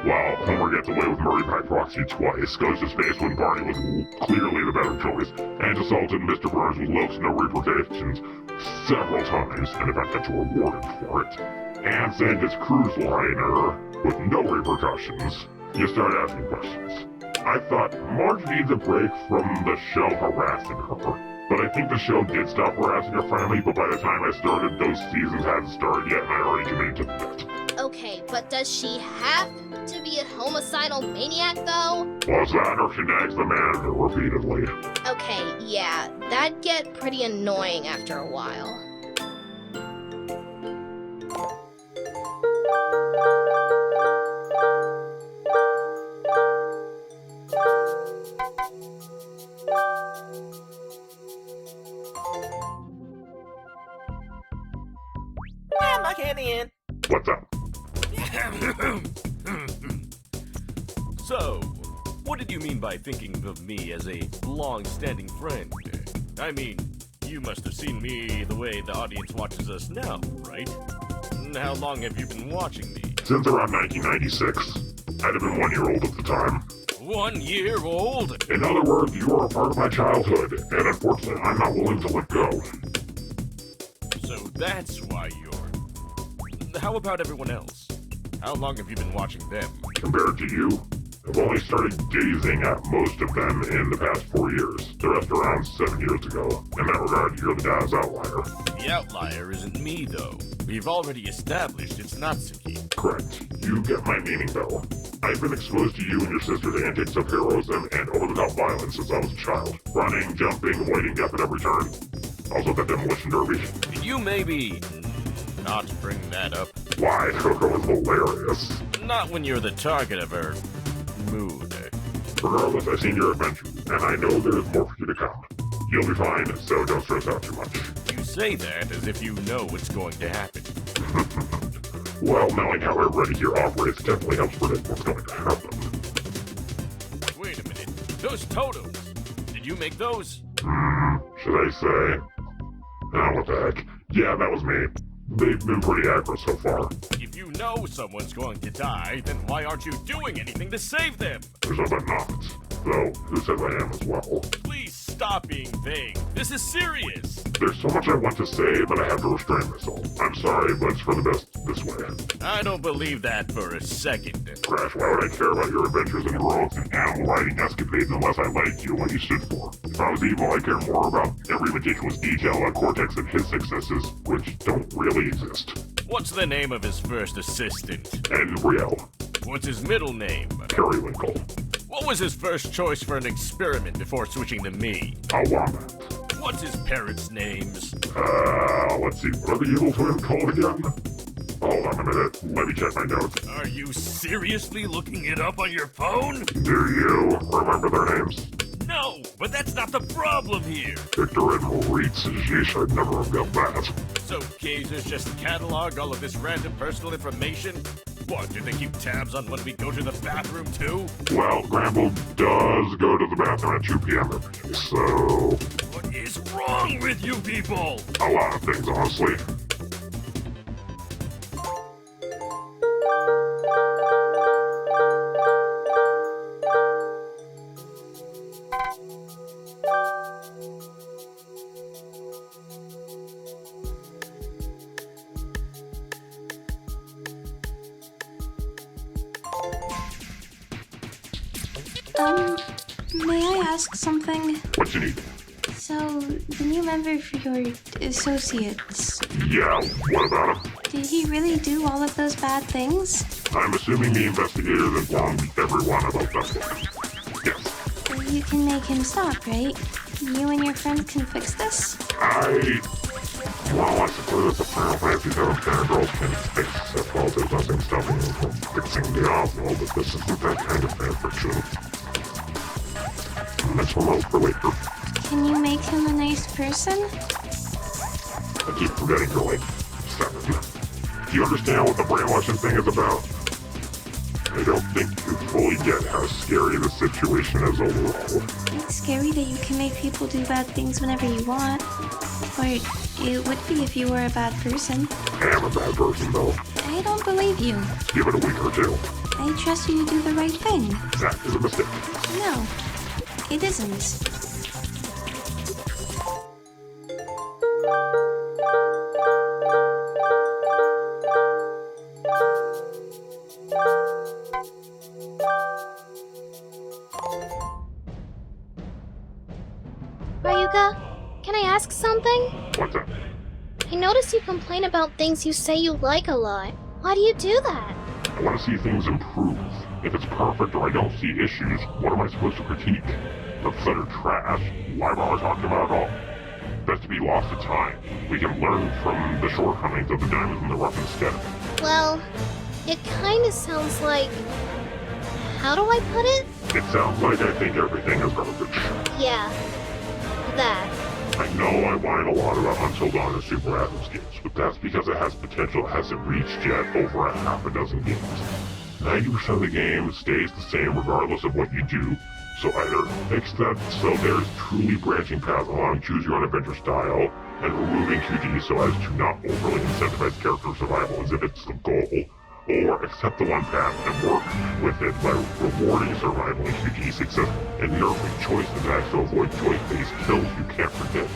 While Homer gets away with Murray by proxy twice, goes to space when Barney was clearly the better choice, and assaulted Mr. Burns with low no repercussions several times, and in fact gets rewarded for it, and sent his cruise liner with no repercussions, you start asking questions. I thought Marge needs a break from the show harassing her, but I think the show did stop harassing her finally, but by the time I started, those seasons hadn't started yet, and I already committed to the bit. Okay, but does she have to be a homicidal maniac, though? Was that or she nags the manager repeatedly? Okay, yeah, that'd get pretty annoying after a while. Am I getting in? What's up? So, what did you mean by thinking of me as a long-standing friend? I mean, you must have seen me the way the audience watches us now, right? How long have you been watching me? Since around 1996. I'd have been 1 year old at the time. 1 year old? In other words, you are a part of my childhood, and unfortunately, I'm not willing to let go. So that's why you're... How about everyone else? How long have you been watching them? Compared to you, I've only started gazing at most of them in the past 4 years. The rest around 7 years ago. In that regard, you're the dad's outlier. The outlier isn't me, though. We've already established it's Natsuki. Correct. You get my meaning, though. I've been exposed to you and your sister's antics of heroism and over-the-top violence since I was a child. Running, jumping, avoiding death at every turn. Also the demolition derby. Can you maybe not bring that up? Why? Coco is hilarious. Not when you're the target of her mood. Regardless, I've seen your adventure, and I know there's more for you to come. You'll be fine, so don't stress out too much. You say that as if you know what's going to happen. Well, knowing how everybody here operates definitely helps predict what's going to happen. Wait a minute. Those totems! Did you make those? Should I say? Ah, what the heck. Yeah, that was me. They've been pretty accurate so far. If you know someone's going to die, then why aren't you doing anything to save them? There's no but nots. Though, who says I am as well? Please stop being vague. This is serious. There's so much I want to say, but I have to restrain myself. I'm sorry, but it's for the best this way. I don't believe that for a second. Crash, why would I care about your adventures and heroics and animal riding escapades unless I liked you and what you stood for? If I was evil, I'd care more about every meticulous detail about Cortex and his successes, which don't really exist. What's the name of his first assistant? Embryo. What's his middle name? Periwinkle. What was his first choice for an experiment before switching to me? A wombat. What's his parents' names? Let's see, what are the evil twins called again? Hold on a minute, let me check my notes. Are you seriously looking it up on your phone? Do you remember their names? No, but that's not the problem here. Victor and Moritz, sheesh, I'd never have got that. So Kazers just catalog all of this random personal information? What, do they keep tabs on when we go to the bathroom too? Well, Gramble does go to the bathroom at 2 p.m. every day, so... What is wrong with you people? A lot of things, honestly. May I ask something? What you need? So, the new member for your associates, Yeah, what about him? did he really do all of those bad things? I'm assuming the investigators informed everyone about that. Yes. Well, you can make him stop, right? You and your friends can fix this? Well, I suppose the Final Fantasy 7 fan girls can fix it. Well, there's nothing stopping them from fixing Diablo, but this isn't that kind of fanfiction. That's one else for later. Can you make him a nice person? I keep forgetting you're like 7. Do you understand what the brainwashing thing is about? I don't think you fully get how scary the situation is overall. It's scary that you can make people do bad things whenever you want. Or it would be if you were a bad person. I am a bad person, though. I don't believe you. Give it a week or two. I trust you to do the right thing. That is a mistake. No, it isn't. Ryuga, can I ask something? What's that? I notice you complain about things you say you like a lot. Why do you do that? I want to see things improve. If it's perfect or I don't see issues, what am I supposed to critique? The utter trash? Why bother talking about it all? Best to be lost to time. We can learn from the shortcomings of the diamonds in the rough instead. Well, it kinda sounds like... How do I put it? It sounds like I think everything is garbage. Yeah, that. I know I whine a lot about Until Dawn and Super Atom's games, but that's because it has potential it hasn't reached yet over a half a dozen games. 90% of the game stays the same regardless of what you do, so either fix that so there's truly branching paths along choose your own adventure style, and removing QG so as to not overly incentivize character survival as if it's the goal, or accept the one path and work with it by rewarding survival and QG success and nerfing choice attacks to avoid choice-based kills you can't predict.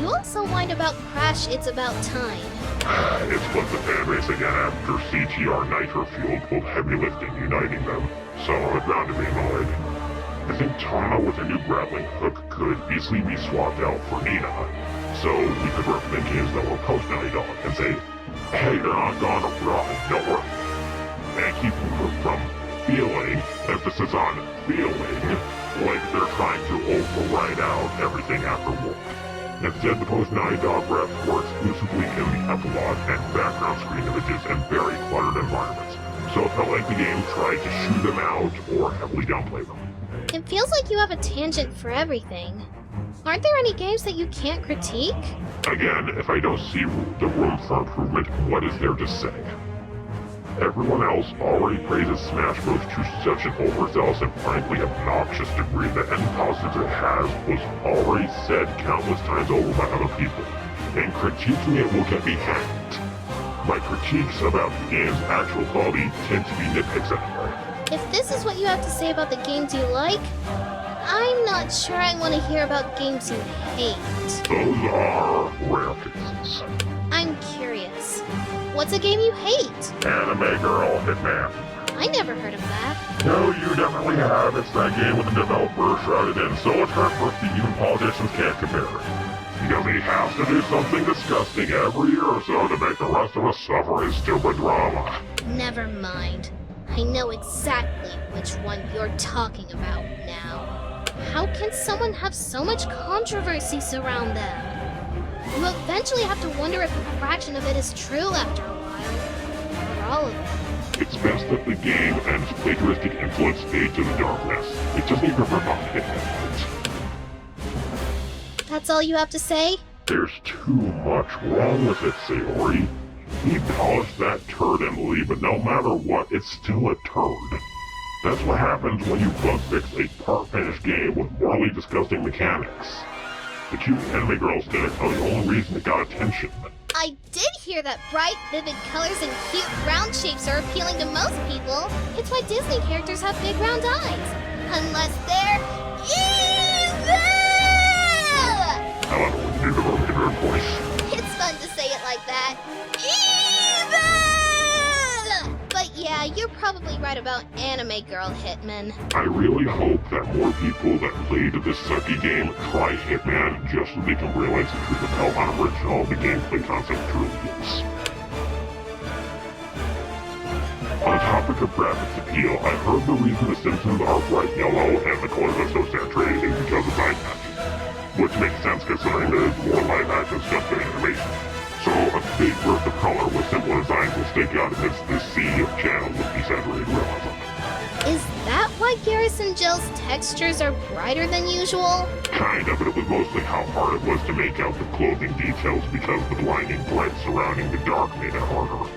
You also whined about Crash It's About Time. It's flipped the fan base again after CTR Nitro Fuel pulled heavy lifting uniting them, so it's bound to be annoyed. I think Tana with a new grappling hook could easily be swapped out for Nina, so we could recommend games that were post-Naughty Dog and say, hey, they're not gonna run, don't worry. And keep her from feeling, emphasis on feeling, like they're trying to override out everything after war. Instead, the post-Naughty Dog reps were exclusively in the epilogue and background screen images and very cluttered environments, so it felt like the game tried to shoo them out or heavily downplay them. It feels like you have a tangent for everything. Aren't there any games that you can't critique? Again, if I don't see the room for improvement, what is there to say? Everyone else already praises Smash Bros. To such an overzealous and frankly obnoxious degree that any positives it has was already said countless times over by other people, and critiquing it will get me hanged. My critiques about the game's actual quality tend to be nitpicks anyway. If this is what you have to say about the games you like, I'm not sure I want to hear about games you hate. Those are rare cases. I'm curious. What's a game you hate? Anime Girl Hitman. I never heard of that. No, you definitely have. It's that game with the developer shrouded in so much controversy even politicians can't compare. Because he has to do something disgusting every year or so to make the rest of us suffer his stupid drama. Never mind. I know exactly which one you're talking about now. How can someone have so much controversy surround them? You eventually have to wonder if a fraction of it is true after a while. Or all of it. It's best that the game and its plagiaristic influence fade to the darkness. It doesn't even rip off the headlines. That's all you have to say? There's too much wrong with it, Sayori. You polish that turd and leave it, no matter what, it's still a turd. That's what happens when you bug fix a part-finished game with morally disgusting mechanics. The cute anime girl aesthetic are the only reason it got attention. I did hear that bright, vivid colors and cute round shapes are appealing to most people. It's why Disney characters have big round eyes. Unless they're evil! I love it when you do the Romanian voice. It's fun to say it like that. Evil! But yeah, you're probably write about Anime Girl Hitman. I really hope that more people that played this sucky game try Hitman just so they can realize the truth of how unoriginal the gameplay concept truly is. On the topic of graphics appeal, I heard the reason the Simpsons are bright yellow and the colors are so saturated is because of live action. Which makes sense considering there's more live action stuff than animation. So a big burst of color with simple designs will stick out amidst this sea of channels with desaturated realism. Is that why Garrison Jill's textures are brighter than usual? Kinda, but it was mostly how hard it was to make out the clothing details because the blinding bright surrounding the dark made it harder.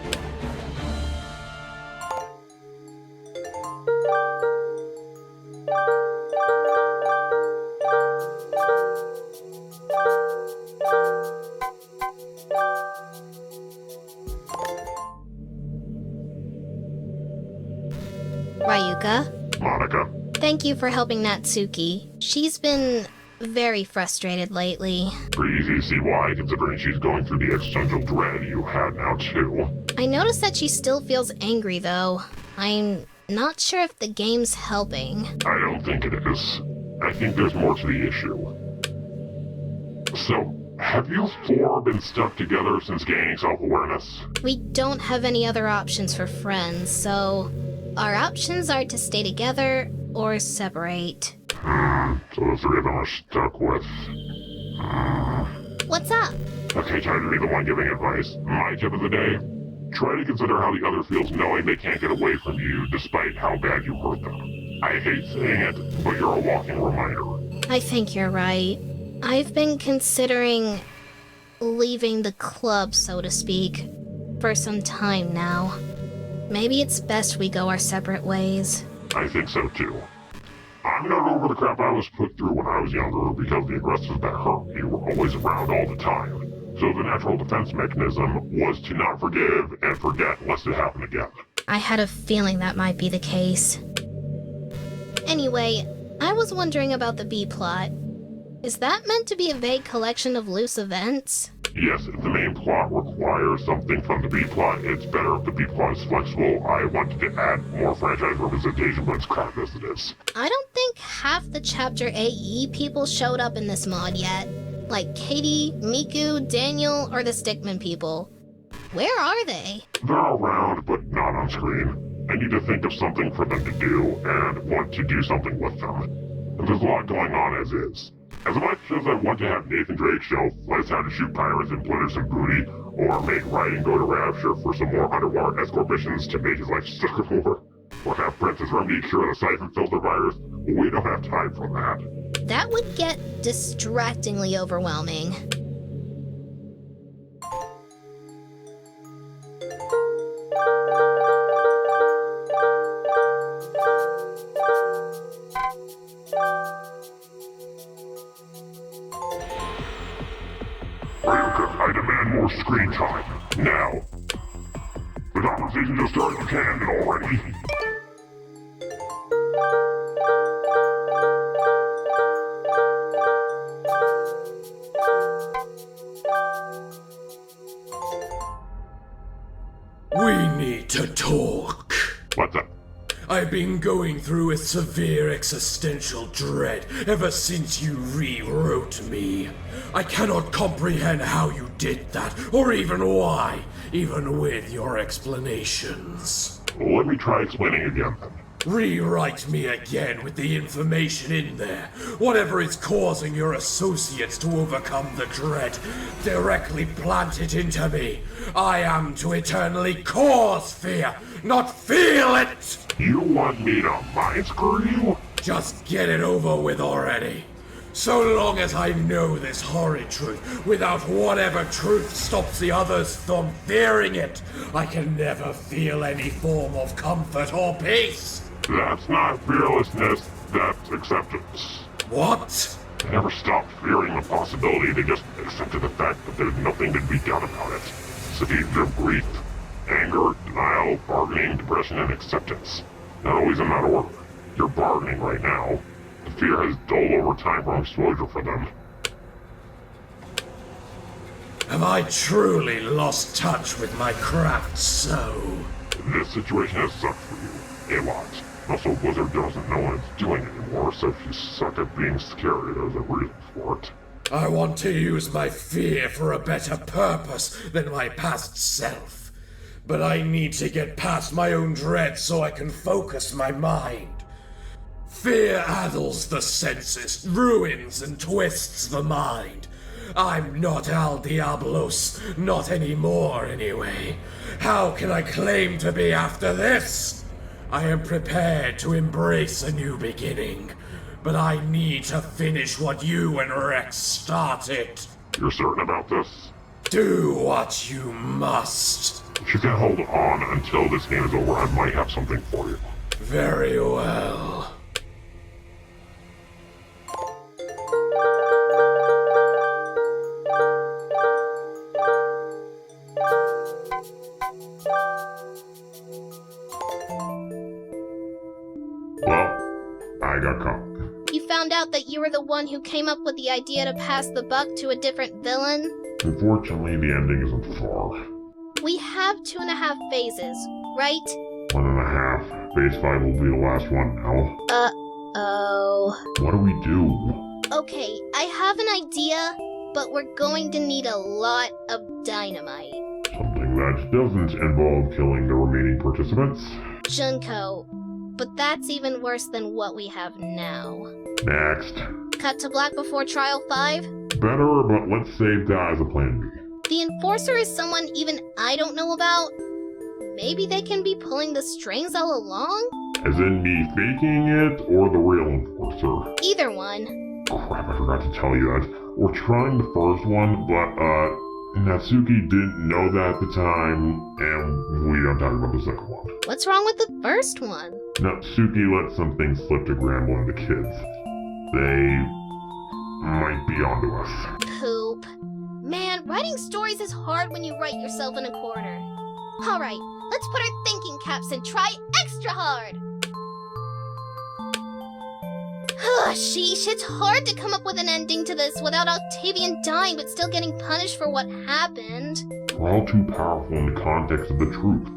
Ryuka? Monica? Thank you for helping Natsuki. She's been very frustrated lately. Pretty easy to see why, considering she's going through the existential dread you had now too. I noticed that she still feels angry though. I'm not sure if the game's helping. I don't think it is. I think there's more to the issue. So, have you four been stuck together since gaining self-awareness? We don't have any other options for friends, so our options are to stay together or separate. So the three of them are stuck with... What's up? Okay, time to be the one giving advice. My tip of the day? Try to consider how the other feels knowing they can't get away from you despite how bad you hurt them. I hate saying it, but you're a walking reminder. I think you're right. I've been considering leaving the club, so to speak, for some time now. Maybe it's best we go our separate ways. I think so too. I'm not over the crap I was put through when I was younger because the aggressors that hurt me were always around all the time. So the natural defense mechanism was to not forgive and forget lest it happen again. I had a feeling that might be the case. Anyway, I was wondering about the B-plot. Is that meant to be a vague collection of loose events? Yes, if the main plot requires something from the B-plot, it's better if the B-plot is flexible. I wanted to add more franchise representation, but it's crap as it is. I don't think half the Chapter AE people showed up in this mod yet. Like Katie, Miku, Daniel, or the Stickman people. Where are they? They're around, but not on screen. I need to think of something for them to do, and want to do something with them. And there's a lot going on as is. As much as I want to have Nathan Drake show us how to shoot pirates and plunder some booty, or make Ryan go to Rapture for some more underwater escort missions to make his life suck more, or have Princess Remedy cure the siphon filter virus, we don't have time for that. That would get distractingly overwhelming. I demand more screen time, now. The conversation just started, you can't end it already. We need to talk. What's up? I've been going through a severe existential dread ever since you rewrote me. I cannot comprehend how you did that, or even why, even with your explanations. Let me try explaining again then. Rewrite me again with the information in there. Whatever is causing your associates to overcome the dread, directly plant it into me. I am to eternally cause fear, not feel it! You want me to mind screw you? Just get it over with already. So long as I know this horrid truth, without whatever truth stops the others from fearing it, I can never feel any form of comfort or peace. That's not fearlessness, that's acceptance. What? They never stopped fearing the possibility, they just accepted the fact that there's nothing to be done about it. Stages of grief, anger, denial, bargaining, depression, and acceptance. Not always in that order. You're bargaining right now. The fear has dulled over time from exposure for them. Have I truly lost touch with my craft so? This situation has sucked for you. a lot. Also, Blizzard doesn't know what it's doing anymore, so she's stuck at being scared as a reason for it. I want to use my fear for a better purpose than my past self. But I need to get past my own dread so I can focus my mind. Fear addles the senses, ruins and twists the mind. I'm not Al Diablos, not anymore anyway. How can I claim to be after this? I am prepared to embrace a new beginning, but I need to finish what you and Rex started. You're certain about this? Do what you must. If you can hold on until this game is over, I might have something for you. Very well. Well, I got caught. You found out that you were the one who came up with the idea to pass the buck to a different villain? Unfortunately, the ending isn't far. We have 2.5 phases, right? 1.5. Phase 5 will be the last one now. Uh-oh. What do we do? Okay, I have an idea, but we're going to need a lot of dynamite. Something that doesn't involve killing the remaining participants? Junko, but that's even worse than what we have now. Next. Cut to black before Trial 5? Better, but let's save that as a plan B. The Enforcer is someone even I don't know about? Maybe they can be pulling the strings all along? As in me faking it, or the real Enforcer? Either one. Crap, I forgot to tell you that. We're trying the first one, but, Natsuki didn't know that at the time, and we don't talk about the second one. What's wrong with the first one? Natsuki let some things slip to Granville and the kids. They might be onto us. Poop. Man, writing stories is hard when you write yourself in a corner. Alright, let's put our thinking caps and try extra hard! Sheesh, it's hard to come up with an ending to this without Octavian dying but still getting punished for what happened. We're all too powerful in the context of the truth.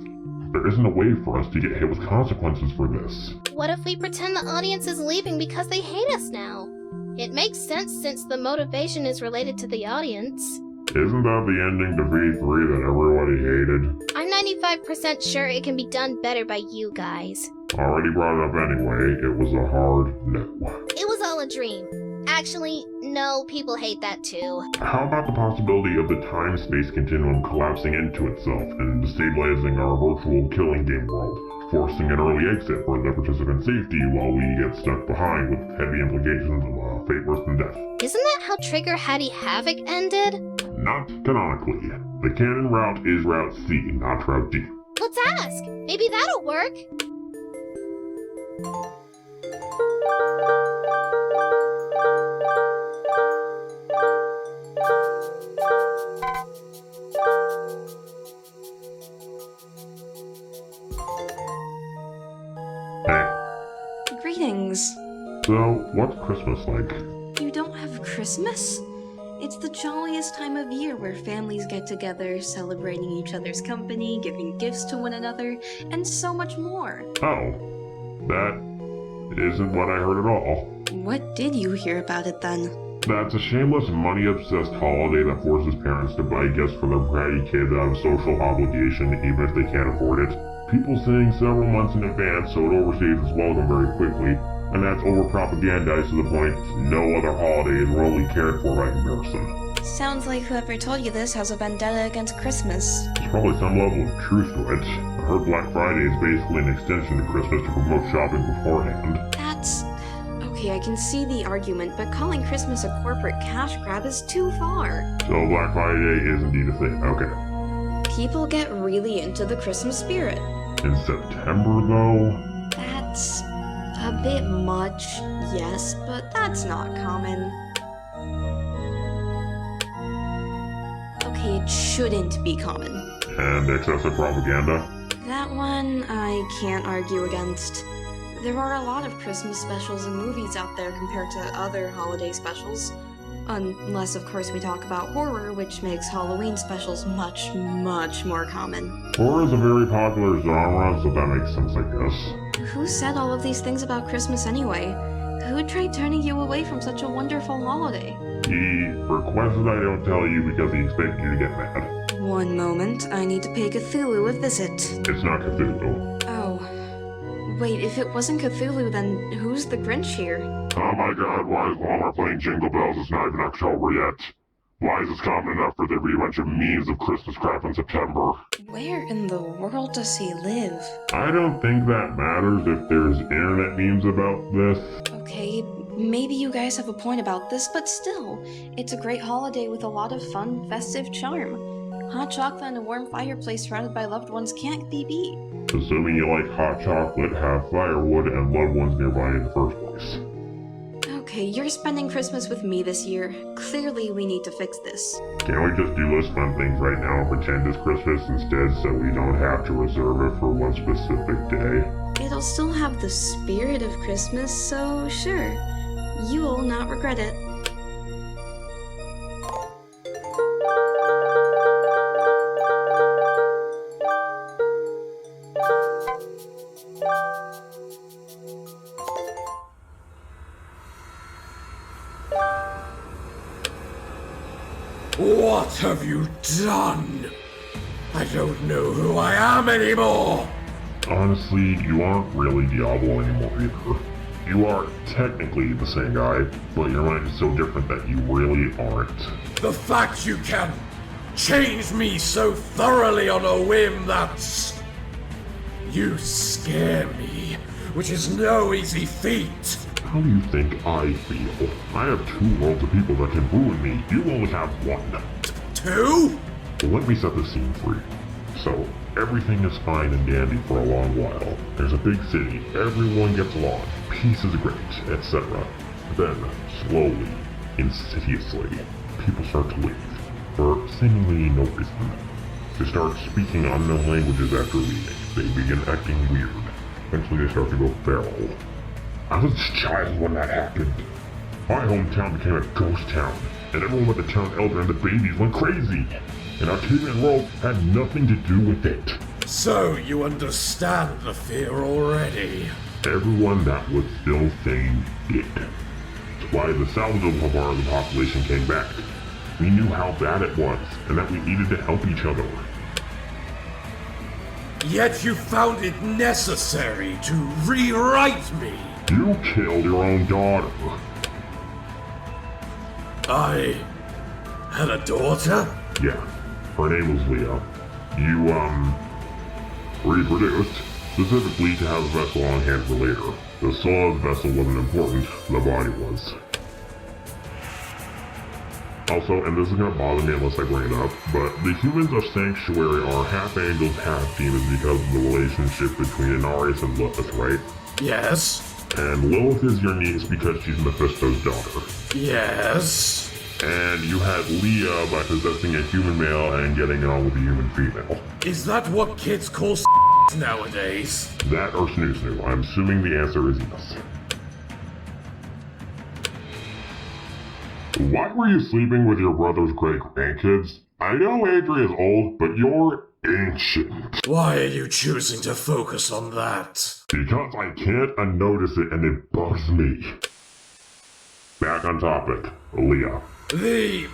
There isn't a way for us to get hit with consequences for this. What if we pretend the audience is leaving because they hate us now? It makes sense since the motivation is related to the audience. Isn't that the ending to V3 that everybody hated? I'm 95% sure it can be done better by you guys. Already brought it up anyway, it was a hard no. It was all a dream. Actually, no, people hate that too. How about the possibility of the time-space continuum collapsing into itself and destabilizing our virtual killing game world, forcing an early exit for the participant safety while we get stuck behind with heavy implications of fate worse than death? Isn't that how Trigger Hattie Havoc ended? Not canonically. The canon route is Route C, not Route D. Let's ask! Maybe that'll work! Hey. Greetings. So, what's Christmas like? You don't have Christmas? It's the jolliest time of year where families get together, celebrating each other's company, giving gifts to one another, and so much more. Oh. That isn't what I heard at all. What did you hear about it then? That's a shameless, money-obsessed holiday that forces parents to buy gifts for their bratty kids out of social obligation, even if they can't afford it. People saying several months in advance so it overstays its welcome very quickly, and that's over-propagandized to the point no other holiday is remotely cared for by comparison. Sounds like whoever told you this has a vendetta against Christmas. There's probably some level of truth to it. I heard Black Friday is basically an extension to Christmas to promote shopping beforehand. That's... okay, I can see the argument, but calling Christmas a corporate cash grab is too far. So Black Friday is indeed a thing, okay. People get really into the Christmas spirit. In September, though? That's a bit much, yes, but that's not common. Okay, it shouldn't be common. And excessive propaganda? That one I can't argue against. There are a lot of Christmas specials and movies out there compared to other holiday specials. Unless, of course, we talk about horror, which makes Halloween specials much, much more common. Horror is a very popular genre, so that makes sense, I guess. Who said all of these things about Christmas anyway? Who tried turning you away from such a wonderful holiday? He requested I don't tell you because he expected you to get mad. One moment, I need to pay Cthulhu a visit. It's not Cthulhu. Oh. Wait, if it wasn't Cthulhu, then who's the Grinch here? Oh my god, why is Walmart playing Jingle Bells? It's not even October yet. Why is this common enough for there to be a bunch of memes of Christmas crap in September? Where in the world does he live? I don't think that matters if there's internet memes about this. Okay, maybe you guys have a point about this, but still, it's a great holiday with a lot of fun, festive charm. Hot chocolate and a warm fireplace surrounded by loved ones can't be beat. Assuming you like hot chocolate, have firewood, and loved ones nearby in the first place. Okay, you're spending Christmas with me this year. Clearly, we need to fix this. Can't we just do less fun things right now and pretend it's Christmas instead so we don't have to reserve it for one specific day? It'll still have the spirit of Christmas, so sure. You'll not regret it. What have you done? I don't know who I am anymore! Honestly, you aren't really Diablo anymore either. You are technically the same guy, but your mind is so different that you really aren't. The fact you can change me so thoroughly on a whim, that's... You scare me, which is no easy feat. How do you think I feel? I have 2 worlds of people that can ruin me. You only have 1. 2? Well, let me set the scene for you. So, everything is fine and dandy for a long while. There's a big city, everyone gets along, peace is great, etc. Then, slowly, insidiously, people start to leave, for seemingly no reason. They start speaking unknown languages after leaving. They begin acting weird. Eventually they start to go feral. I was a child when that happened. My hometown became a ghost town, and everyone but the town elder and the babies went crazy. And Octavian World had nothing to do with it. So you understand the fear already. Everyone that was still sane did. That's why the salvageable part of the population came back. We knew how bad it was, and that we needed to help each other. Yet you found it necessary to rewrite me. You killed your own daughter. I had a daughter? Yeah, her name was Leah. You, reproduced, specifically to have a vessel on hand for later. The soul of the vessel wasn't important, the body was. Also, and this is gonna bother me unless I bring it up, but the humans of Sanctuary are half angels, half demons because of the relationship between Inarius and Lilith, right? Yes. And Lilith is your niece because she's Mephisto's daughter. Yes. And you had Leah by possessing a human male and getting on with a human female. Is that what kids call nowadays? That or snoo-snoo. I'm assuming the answer is yes. Why were you sleeping with your brother's great-grandkids? I know Adria's old, but you're ancient. Why are you choosing to focus on that? Because I can't unnotice it and it bugs me. Back on topic, Leah. The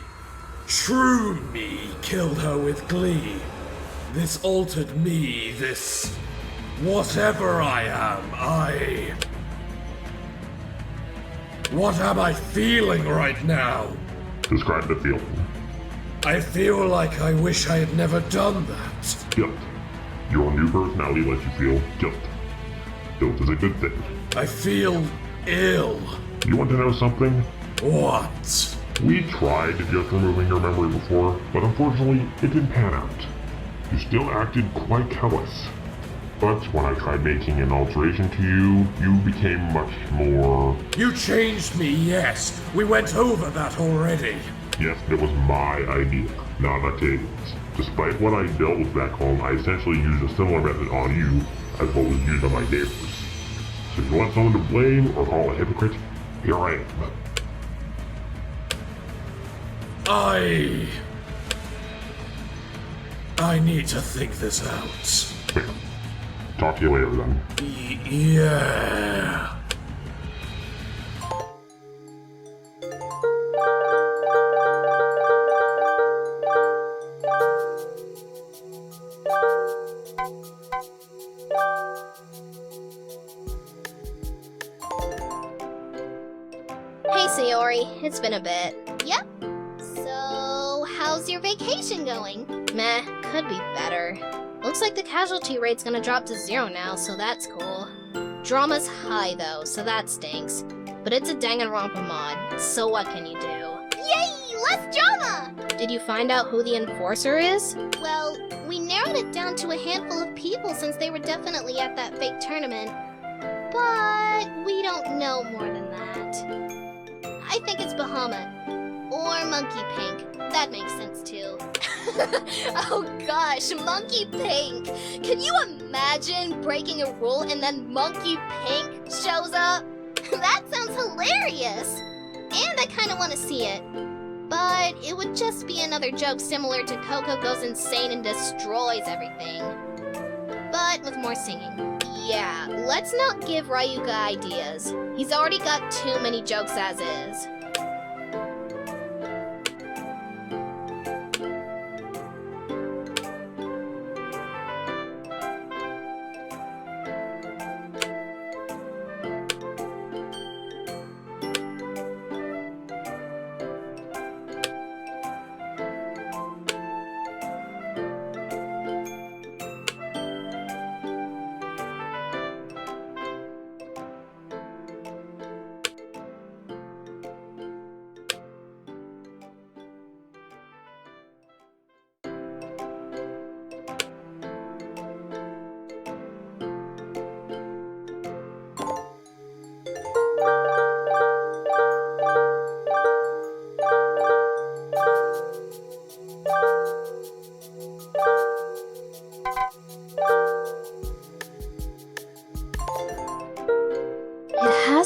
true me killed her with glee. This altered me, this... whatever I am, What am I feeling right now? Describe the feeling. I feel like I wish I had never done that. Guilt. Your new personality lets you feel guilt. Guilt is a good thing. I feel ill. You want to know something? What? We tried just removing your memory before, but unfortunately, it didn't pan out. You still acted quite callous. But when I tried making an alteration to you, you became much more... You changed me, yes. We went over that already. Yes, it was my idea, not Octavian's. Despite what I dealt with back home, I essentially used a similar method on you, as well as used on my neighbors. So if you want someone to blame or call a hypocrite, here I am. I need to think this out. Talk to you later then. Yeah. Hey, Sayori, it's been a bit. Yep. So, how's your vacation going? Meh, could be better. Looks like the casualty rate's gonna drop to 0 now, so that's cool. Drama's high though, so that stinks. But it's a Danganronpa mod, so what can you do? Yay! Less drama! Did you find out who the enforcer is? Well, we narrowed it down to a handful of people since they were definitely at that fake tournament. But we don't know more than that. I think it's Bahamut. Or Monkey Pink. That makes sense too. Oh gosh, Monkey Pink! Can you imagine breaking a rule and then Monkey Pink shows up? That sounds hilarious! And I kinda wanna see it. But it would just be another joke similar to Coco goes insane and destroys everything. But with more singing. Yeah, let's not give Ryuga ideas. He's already got too many jokes as is.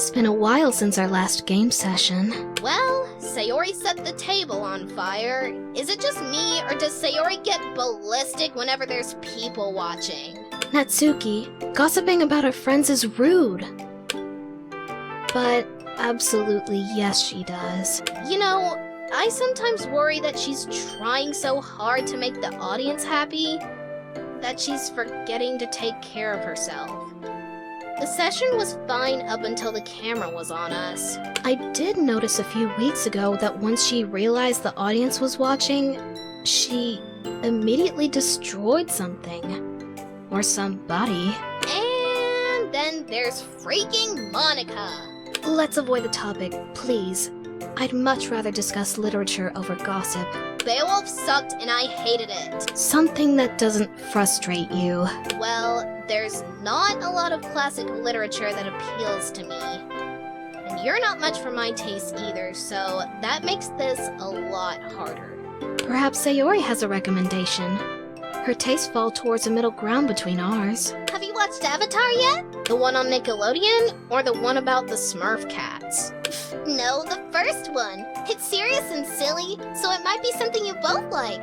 It's been a while since our last game session. Well, Sayori set the table on fire. Is it just me, or does Sayori get ballistic whenever there's people watching? Natsuki, gossiping about her friends is rude. But absolutely yes, she does. You know, I sometimes worry that she's trying so hard to make the audience happy that she's forgetting to take care of herself. The session was fine up until the camera was on us. I did notice a few weeks ago that once she realized the audience was watching, she immediately destroyed something. Or somebody. And then there's freaking Monica! Let's avoid the topic, please. I'd much rather discuss literature over gossip. Beowulf sucked and I hated it. Something that doesn't frustrate you. Well, there's not a lot of classic literature that appeals to me. And you're not much for my taste either, so that makes this a lot harder. Perhaps Sayori has a recommendation. Her tastes fall towards a middle ground between ours. Have you watched Avatar yet? The one on Nickelodeon, or the one about the Smurf cats? No, the first one. It's serious and silly, so it might be something you both like.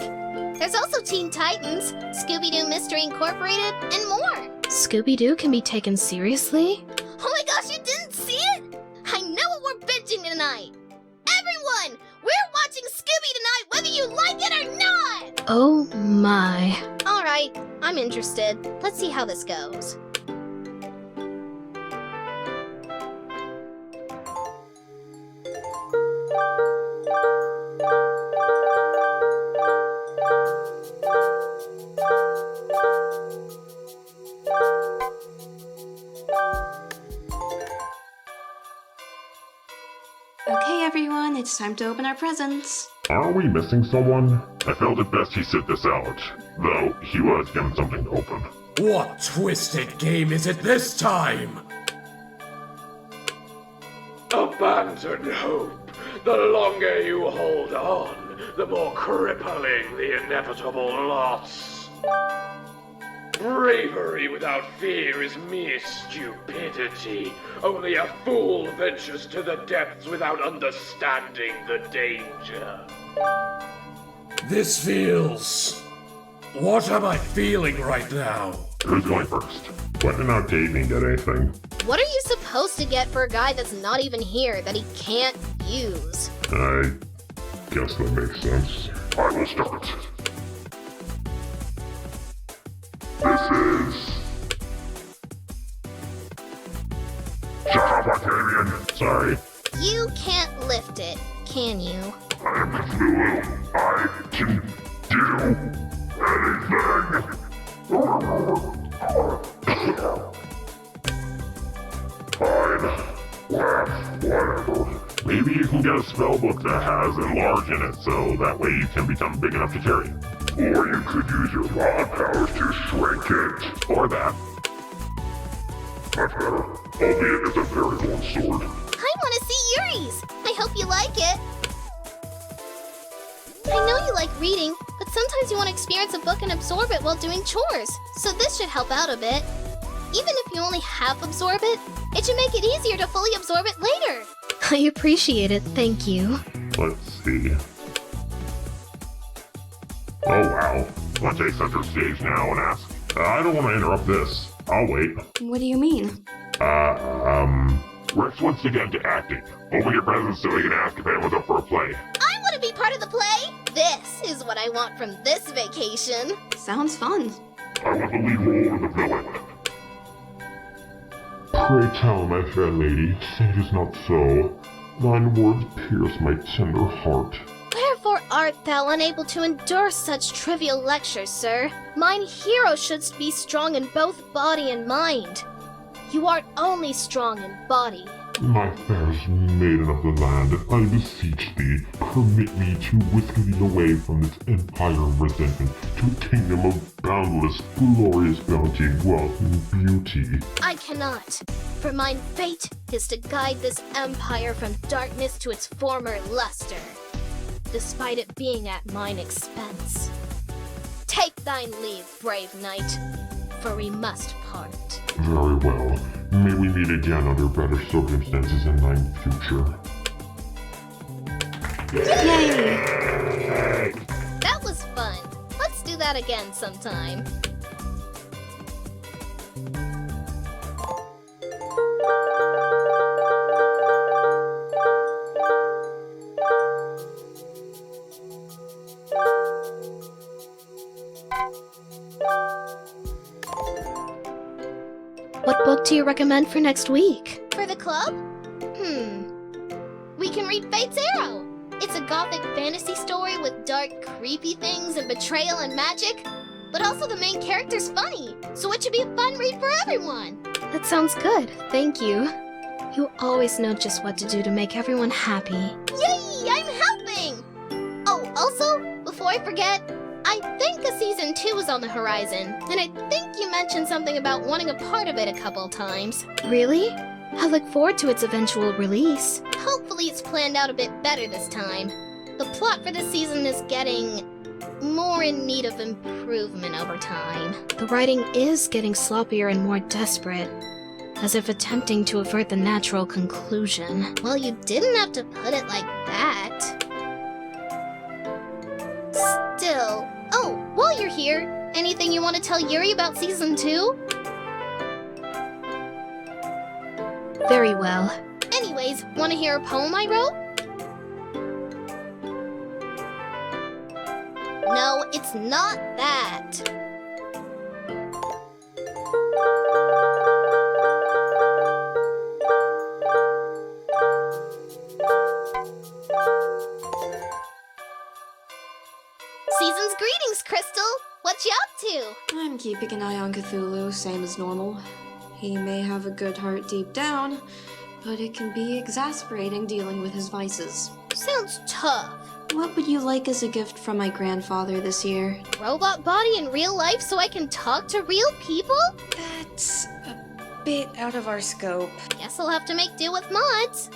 There's also Teen Titans, Scooby-Doo Mystery Incorporated, and more. Scooby-Doo can be taken seriously? Oh my gosh, you didn't see it? I know what we're binging tonight. Everyone, we're watching Scooby tonight whether you like it or not! Oh my. Alright, I'm interested. Let's see how this goes. Okay, everyone, it's time to open our presents. Are we missing someone? I felt it best he sit this out, though he was given something to open. What twisted game is it this time? Abandon hope. The longer you hold on, the more crippling the inevitable loss. Bravery without fear is mere stupidity. Only a fool ventures to the depths without understanding the danger. This feels... What am I feeling right now? Who's going first? When did our dating get anything? What are you supposed to get for a guy that's not even here that he can't use? I guess that makes sense. I will start. This is... Shut up, Octavian! Sorry. You can't lift it, can you? I am Cthulhu. I can do anything! Fine. Laugh. Whatever. Maybe you can get a spellbook that has enlarge in it, so that way you can become big enough to carry it. Or you could use your rod powers to shrink it. Or that. Much better. Albeit it's a very long sword. I want to see Yuri's! I hope you like it! I know you like reading, but sometimes you want to experience a book and absorb it while doing chores, so this should help out a bit. Even if you only half absorb it, it should make it easier to fully absorb it later. I appreciate it, thank you. Let's see. Oh wow. Let's take center stage now and ask. I don't want to interrupt this. I'll wait. What do you mean? Rex wants to get into acting. Open your presents so he can ask if anyone's up for a play. I want to be part of the play! This is what I want from this vacation. Sounds fun. I want the lead role or the villain. Pray tell, my fair lady, say it is not so. Thine words pierce my tender heart. Wherefore art thou unable to endure such trivial lectures, sir? Mine hero shouldst be strong in both body and mind. You art only strong in body. My fairest maiden of the land, I beseech thee, permit me to whisk thee away from this empire of resentment to a kingdom of boundless, glorious bounty, wealth, and beauty. I cannot, for mine fate is to guide this empire from darkness to its former luster, despite it being at mine expense. Take thine leave, brave knight, for we must part. Very well. May we meet again under better circumstances in thine future. Yay! That was fun. Let's do that again sometime. What book do you recommend for next week? For the club? We can read Fate's Arrow! It's a gothic fantasy story with dark, creepy things and betrayal and magic, but also the main character's funny, so it should be a fun read for everyone! That sounds good, thank you. You always know just what to do to make everyone happy. Yay! I'm helping! Oh, also, before I forget, I think a season 2 is on the horizon, and I think you mentioned something about wanting a part of it a couple times. Really? I look forward to its eventual release. Hopefully it's planned out a bit better this time. The plot for this season is getting more in need of improvement over time. The writing is getting sloppier and more desperate, as if attempting to avert the natural conclusion. Well, you didn't have to put it like that. Still, oh, while you're here, anything you want to tell Yuri about season 2? Very well. Anyways, want to hear a poem I wrote? No, it's not that. Season's greetings, Crystal! What you up to? I'm keeping an eye on Cthulhu, same as normal. He may have a good heart deep down, but it can be exasperating dealing with his vices. Sounds tough. What would you like as a gift from my grandfather this year? Robot body in real life so I can talk to real people? That's a bit out of our scope. Guess I'll have to make do with mods.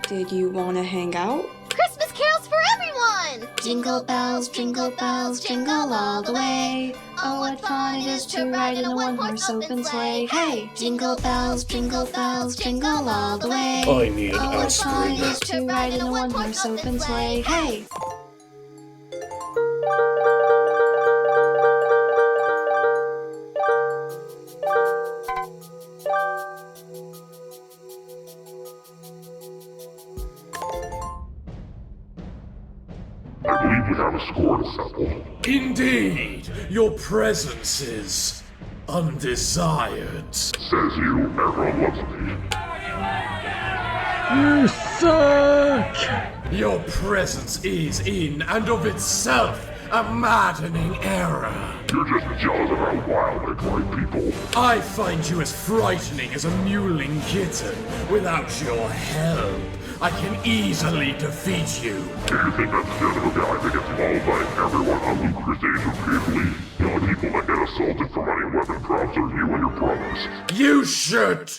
Did you want to hang out? Christmas carols for everyone! Jingle bells, jingle all the way. Oh, what fun it is to ride in a one-horse open sleigh. Hey! Jingle bells, jingle all the way. I need an Oh, what fun it aspirin. is to ride in a one-horse open sleigh. Hey! I believe we have a score to settle. Indeed, your presence is undesired. Says you, everyone loves me. You suck! Your presence is in and of itself a maddening error. You're just jealous of how wild I like people. I find you as frightening as a mewling kitten. Without your help, I can easily defeat you. Do you think that's just a guy that gets mauled by everyone on Lucre's age repeatedly? The only people that get assaulted for running weapon drops are you and your brothers. You should!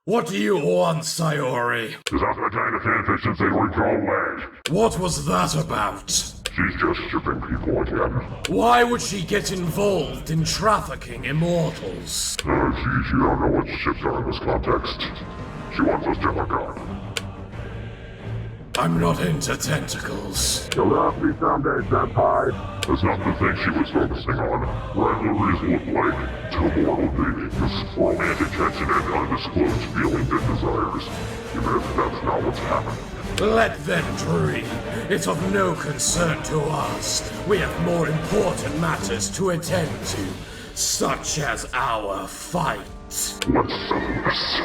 What do you want, Sayori? Is that the kind of fanfiction Sayori called lag? What was that about? She's just shipping people again. Why would she get involved in trafficking immortals? She don't know what ships are in this context. She wants us to hook up. I'm not into tentacles. You'll have me someday, Senpai. That's not the thing she was focusing on. Rivalries look like tomorrow this romantic tension and undisclosed feelings and desires. Even if that's not what's happening. Let them dream. It's of no concern to us. We have more important matters to attend to, such as our fight. Let's settle this.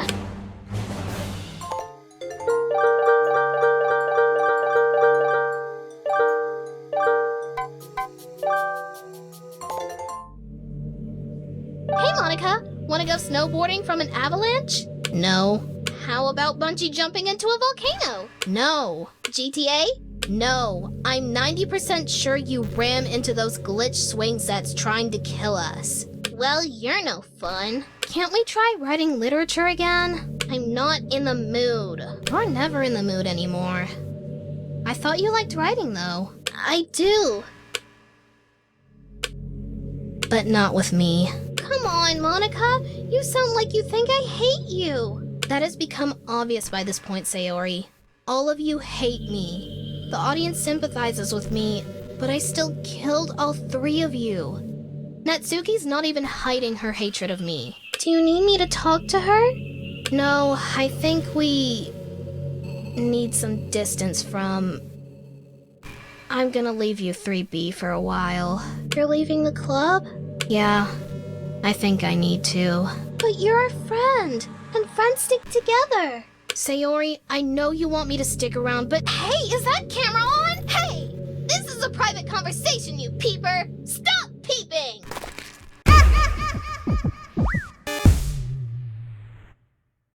Hey Monica, wanna go snowboarding from an avalanche? No. How about bungee jumping into a volcano? No. GTA? No. I'm 90% sure you ram into those glitch swing sets trying to kill us. Well, you're no fun. Can't we try writing literature again? I'm not in the mood. You're never in the mood anymore. I thought you liked writing though. I do. But not with me. Come on, Monica. You sound like you think I hate you. That has become obvious by this point, Sayori. All of you hate me. The audience sympathizes with me, but I still killed all 3 of you. Natsuki's not even hiding her hatred of me. Do you need me to talk to her? No, I think we need some distance from... I'm gonna leave you 3B for a while. You're leaving the club? Yeah, I think I need to. But you're a friend, and friends stick together. Sayori, I know you want me to stick around, but hey, is that camera